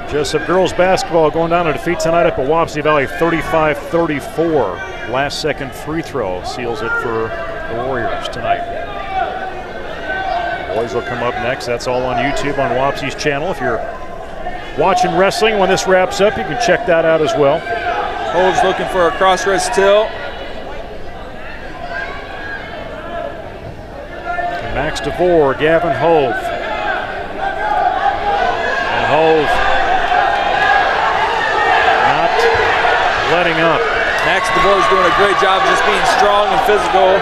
Jesup girls basketball going down to defeat tonight up at Wapsie Valley 35-34. Last second free throw seals it for the Warriors tonight. Boys will come up next. That's all on YouTube on Wapsie's channel. If you're watching wrestling when this wraps up, you can check that out as well. Holds looking for a cross wrist tilt. And Max DeVore, Gavin Hove. And Hove letting up. Max DeVore is doing a great job just being strong and physical,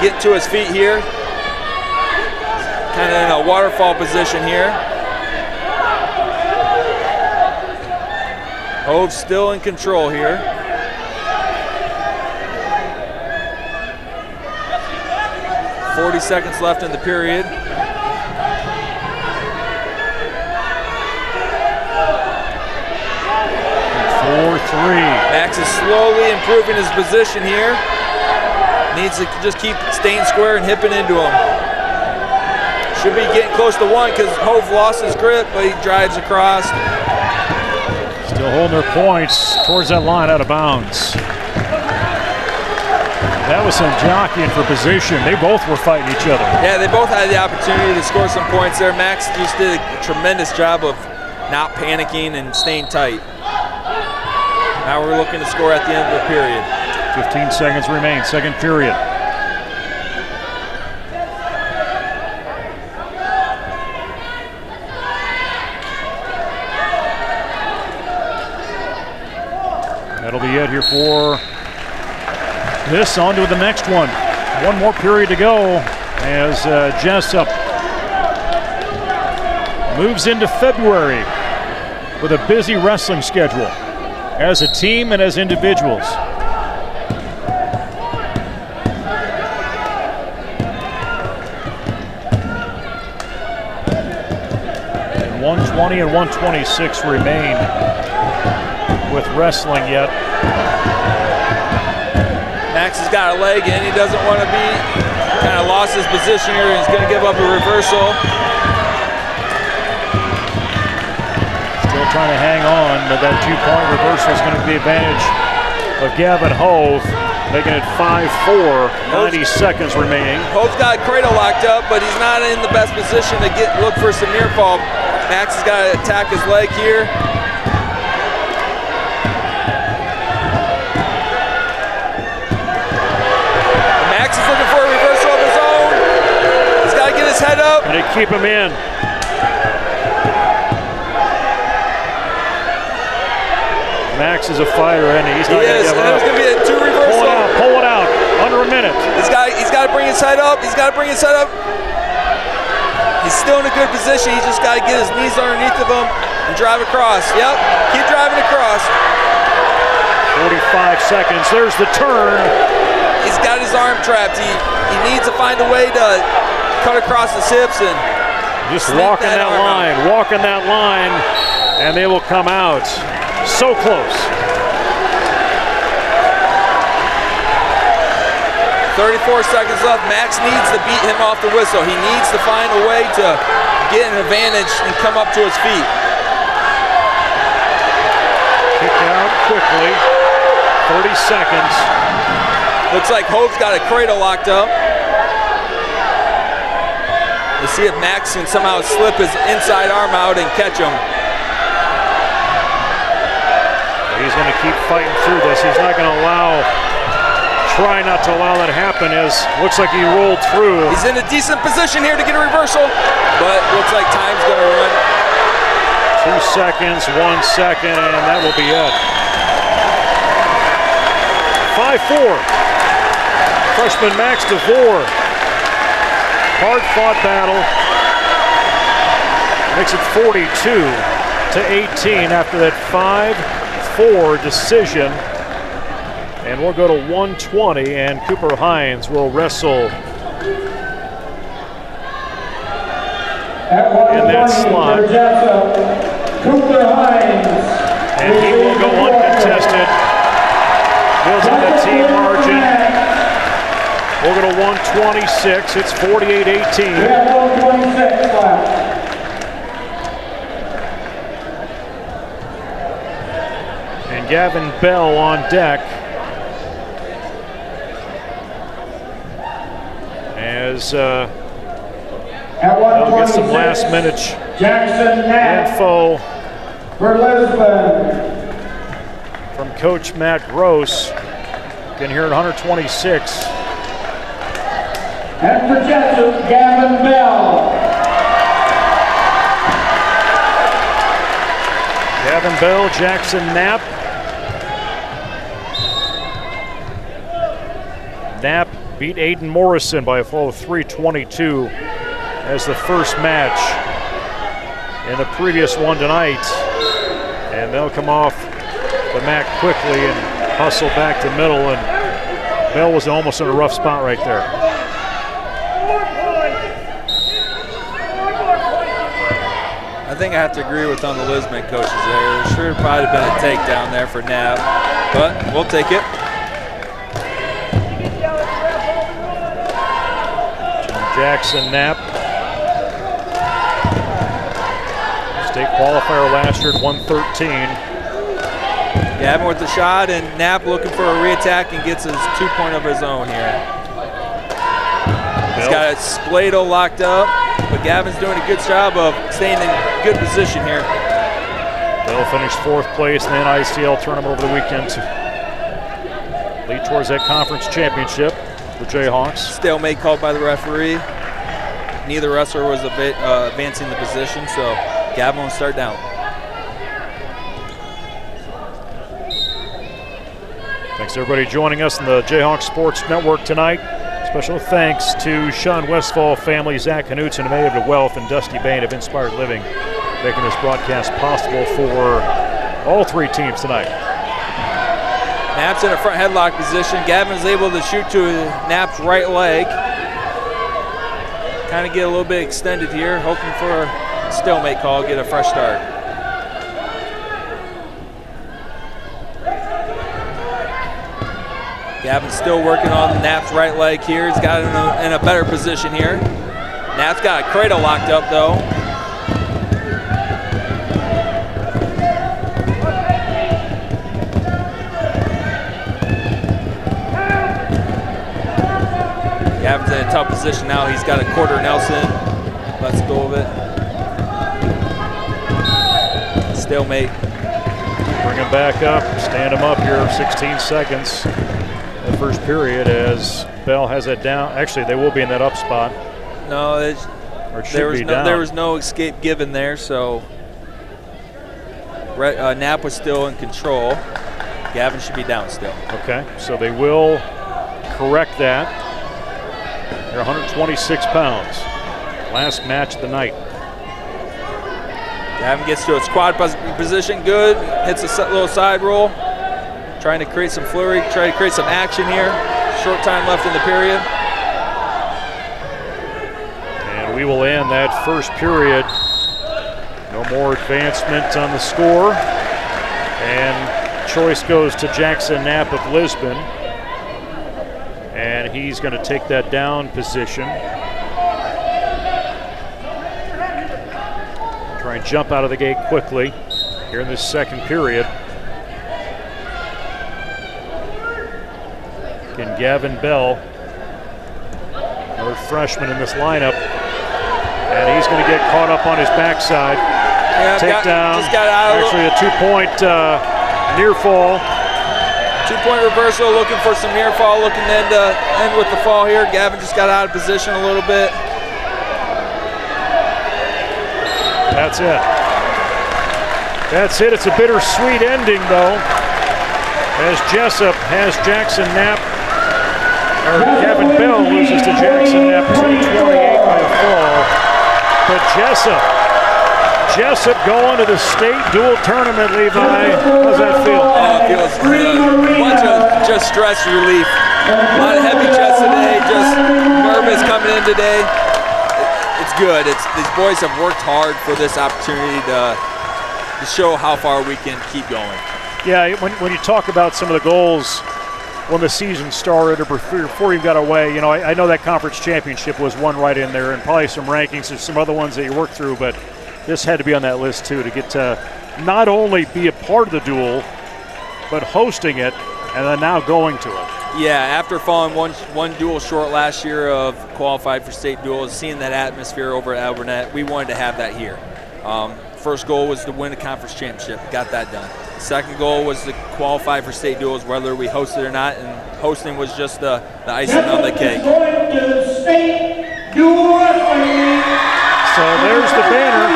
getting to his feet here. Kind of in a waterfall position here. Hove still in control here. .40 seconds left in the period. Max is slowly improving his position here. Needs to just keep staying square and hipping into him. Should be getting close to 1 because Hove lost his grip, but he drives across. Still holding their points towards that line, out of bounds. That was some jockeying for position. They both were fighting each other. Yeah, they both had the opportunity to score some points there. Max just did a tremendous job of not panicking and staying tight. Now we're looking to score at the end of the period. 15 seconds remain, second period. That'll be it here for this. On to the next one. One more period to go as Jesup moves into February with a busy wrestling schedule. as a team and as individuals. And 120 and 126 remain with wrestling yet. Max has got a leg in. He doesn't want to be kind of lost his position here. He's going to give up a reversal. Still trying to hang on, but that 2-point reversal is going to be the advantage of Gavin Hove, making it 5-4, 90 seconds remaining. Hove's got Cradle locked up, but he's not in the best position to look for some near fall. Max has got to attack his leg here. Max is looking for a reversal of his own. He's got to get his head up. And they keep him in. Max is a fighter, and he's not going to give up. There's going to be a 2 reversal. Pull it out, under a minute. He's got to bring his head up. He's got to bring his head up. He's still in a good position. He's just got to get his knees underneath of him and drive across. Yep, keep driving across. 45 seconds. There's the turn. He's got his arm trapped. He needs to find a way to cut across his hips and just walking that line, and they will come out. So close. 34 seconds left. Max needs to beat him off the whistle. He needs to find a way to get an advantage and come up to his feet. Kick out quickly. 30 seconds. Looks like Hope's got a Cradle locked up. Let's see if Max can somehow slip his inside arm out and catch him. He's going to keep fighting through this. He's not going to try not to allow that to happen, as looks like he rolled through. He's in a decent position here to get a reversal, but looks like time's going to run. 2 seconds, 1 second, and that will be it. 5-4. Freshman Max DeVore. Hard-fought battle. Makes it 42-18 after that 5-4 decision. And we'll go to 120, and Cooper Hines will wrestle in that slot. Cooper Hines. And he will go uncontested. Builds on that team margin. We'll go to 126. It's 48-18. We have 126 left. And Gavin Bell on deck as they'll get some last minute info for Lisbon from Coach Matt Gross. Again here at 126. And for Jesup, Gavin Bell. Gavin Bell, Jackson Knapp. Knapp beat Aiden Morrison by a fall of 3:22 as the first match in the previous one tonight. And they'll come off the mat quickly and hustle back to middle, and Bell was almost in a rough spot right there. I think I have to agree with on the Lisbon coaches there. There should have probably been a takedown there for Knapp, but we'll take it. Jackson Knapp. State qualifier last year at 113. Gavin with the shot, and Knapp looking for a reattack and gets his 2-point of his own here. He's got a Splato locked up, but Gavin's doing a good job of staying in good position here. They'll finish 4th place in the NICL tournament over the weekend to lead towards that conference championship for Jayhawks. Stalemate called by the referee. Neither wrestler was advancing the position, so Gavin will start down. Thanks to everybody joining us in the Jayhawks Sports Network tonight. Special thanks to Sean Westfall family, Zach Knutson, Native Wealth, and Dusty Bain of Inspired Living, making this broadcast possible for all 3 teams tonight. Knapp's in a front headlock position. Gavin's able to shoot to Knapp's right leg. Kind of get a little bit extended here, hoping for a stalemate call, get a fresh start. Gavin's still working on Knapp's right leg here. He's got it in a better position here. Knapp's got a cradle locked up though. Gavin's in a tough position now. He's got a quarter Nelson. Let's go with it. Stalemate. Bring him back up, stand him up here, 16 seconds. The first period as Bell has it down. Actually, they will be in that up spot. No, there was no escape given there, so Knapp was still in control. Gavin should be down still. Okay, so they will correct that. They're 126 pounds. Last match of the night. Gavin gets to a squad position, good. Hits a little side roll. Trying to create some flurry, try to create some action here. Short time left in the period. And we will end that first period. No more advancement on the score. And choice goes to Jackson Knapp of Lisbon. And he's going to take that down position. Try and jump out of the gate quickly here in this second period. Again, Gavin Bell, another freshman in this lineup, and he's going to get caught up on his backside. Yeah, takedown. Actually, a two-point near fall. Two-point reversal, looking for some near fall, looking to end with the fall here. Gavin just got out of position a little bit. That's it. That's it. It's a bittersweet ending, though, as Jessup has Jackson Knapp, or Gavin Bell loses to Jackson Knapp 228 by a fall. But Jessup going to the state duel tournament, Levi. How's that feel? Oh, it feels a bunch of just stress relief. A lot of heavy chest today, just nervous coming in today. It's good. These boys have worked hard for this opportunity to show how far we can keep going. Yeah, when you talk about some of the goals when the season started or before you got away, you know, I know that conference championship was one right in there, and probably some rankings and some other ones that you worked through, but this had to be on that list too, to get to not only be a part of the duel, but hosting it and then now going to it. Yeah, after falling one duel short last year of qualified for state duels, seeing that atmosphere over at Albernet, we wanted to have that here. First goal was to win a conference championship, got that done. Second goal was to qualify for state duels, whether we hosted or not, and hosting was just the icing on the cake. So there's the banner.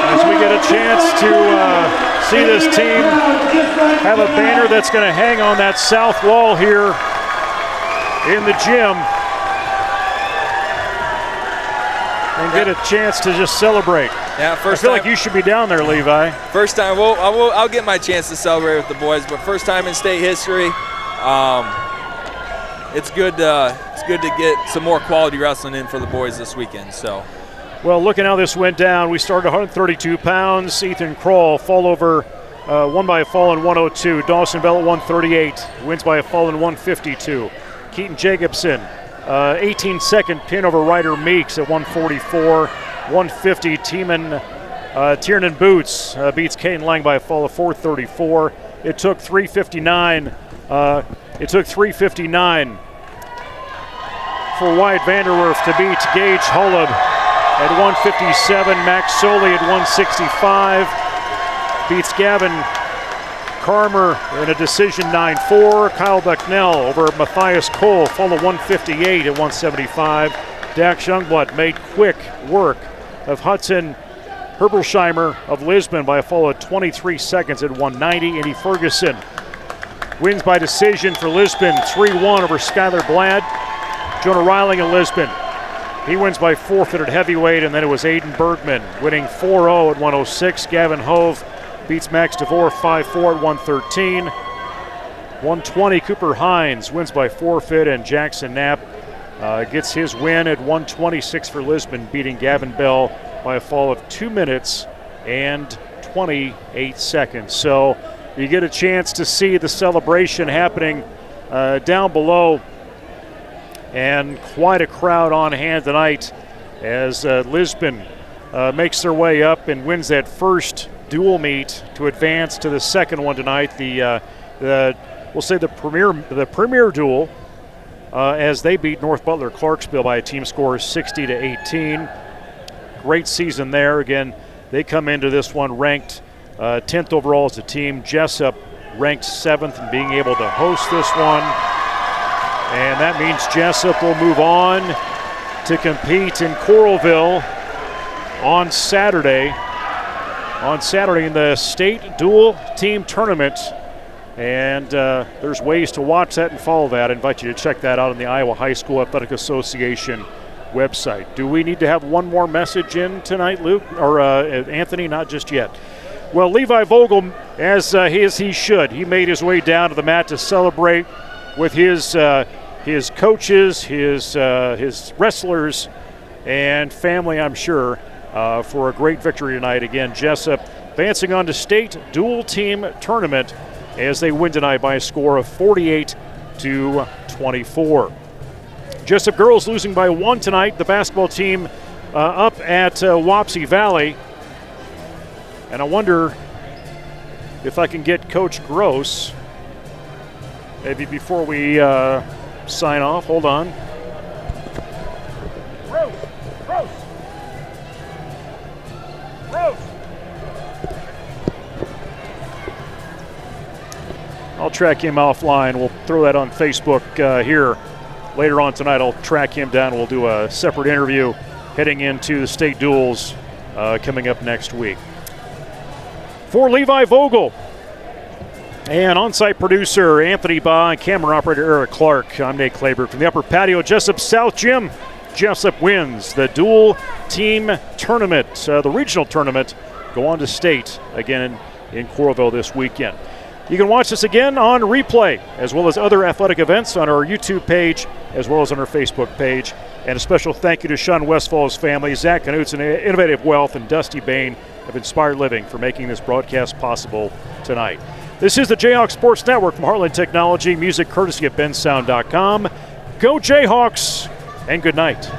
As we get a chance to see this team have a banner that's going to hang on that south wall here in the gym and get a chance to just celebrate. Yeah, I feel like you should be down there, Levi. First time, I'll get my chance to celebrate with the boys, but first time in state history. It's good to get some more quality wrestling in for the boys this weekend. So, well, looking how this went down, we started 132 pounds. Ethan Kroll fall over, won by a fall in 102. Dawson Bell at 138, wins by a fall in 152. Keaton Jacobson, 18-second pin over Ryder Meeks at 144. 150. Tiernan Boots beats Caden Lang by a fall of 434. It took 359. For Wyatt Vanderwerf to beat Gage Holub at 157. Max Soley at 165. Beats Gavin Carmer in a decision 9-4. Kyle Bucknell over Matthias Cole, fall of 158 at 175. Dax Youngblood made quick work of Hudson Herbersheimer of Lisbon by a fall of 23 seconds at 190. Andy Ferguson wins by decision for Lisbon, 3-1 over Skylar Glad. Jonah Riling of Lisbon, he wins by forfeit at heavyweight, and then it was Aiden Bergman winning 4-0 at 106. Gavin Hove beats Max DeVore 5-4 at 113. 120, Cooper Hines wins by forfeit, and Jackson Knapp gets his win at 126 for Lisbon, beating Gavin Bell by a fall of 2 minutes and 28 seconds. So you get a chance to see the celebration happening down below, and quite a crowd on hand tonight as Lisbon makes their way up and wins that first dual meet to advance to the second one tonight. We'll say the premier duel as they beat North Butler-Clarksville by a team score of 60-18. Great season there. Again, they come into this one ranked 10th overall as a team. Jesup ranked 7th and being able to host this one. And that means Jesup will move on to compete in Coralville on Saturday. In the state dual team tournament. And there's ways to watch that and follow that. I invite you to check that out on the Iowa High School Athletic Association website. Do we need to have one more message in tonight, Luke? Or Anthony? Not just yet. Well, Levi Vogel, as he should, he made his way down to the mat to celebrate with his coaches, his wrestlers, and family, I'm sure, for a great victory tonight. Again, Jesup advancing on to state dual team tournament as they win tonight by a score of 48-24. Jesup girls losing by 1 tonight. The basketball team up at Wapsie Valley. And I wonder if I can get Coach Gross, maybe before we sign off. Hold on. Gross. I'll track him offline. We'll throw that on Facebook here later on tonight. I'll track him down. We'll do a separate interview heading into the state duels coming up next week. For Levi Vogel and on-site producer Anthony Baugh and camera operator Eric Clark, I'm Nate Clayburgh from the upper patio, Jesup South Gym. Jesup wins the dual team tournament, the regional tournament, go on to state again in Coralville this weekend. You can watch this again on replay, as well as other athletic events on our YouTube page, as well as on our Facebook page. And a special thank you to Sean Westfall's family, Zach Knutson, Innovative Wealth, and Dusty Bain of Inspired Living for making this broadcast possible tonight. This is the Jayhawk Sports Network from Heartland Technology. Music courtesy of bensound.com. Go Jayhawks, and good night.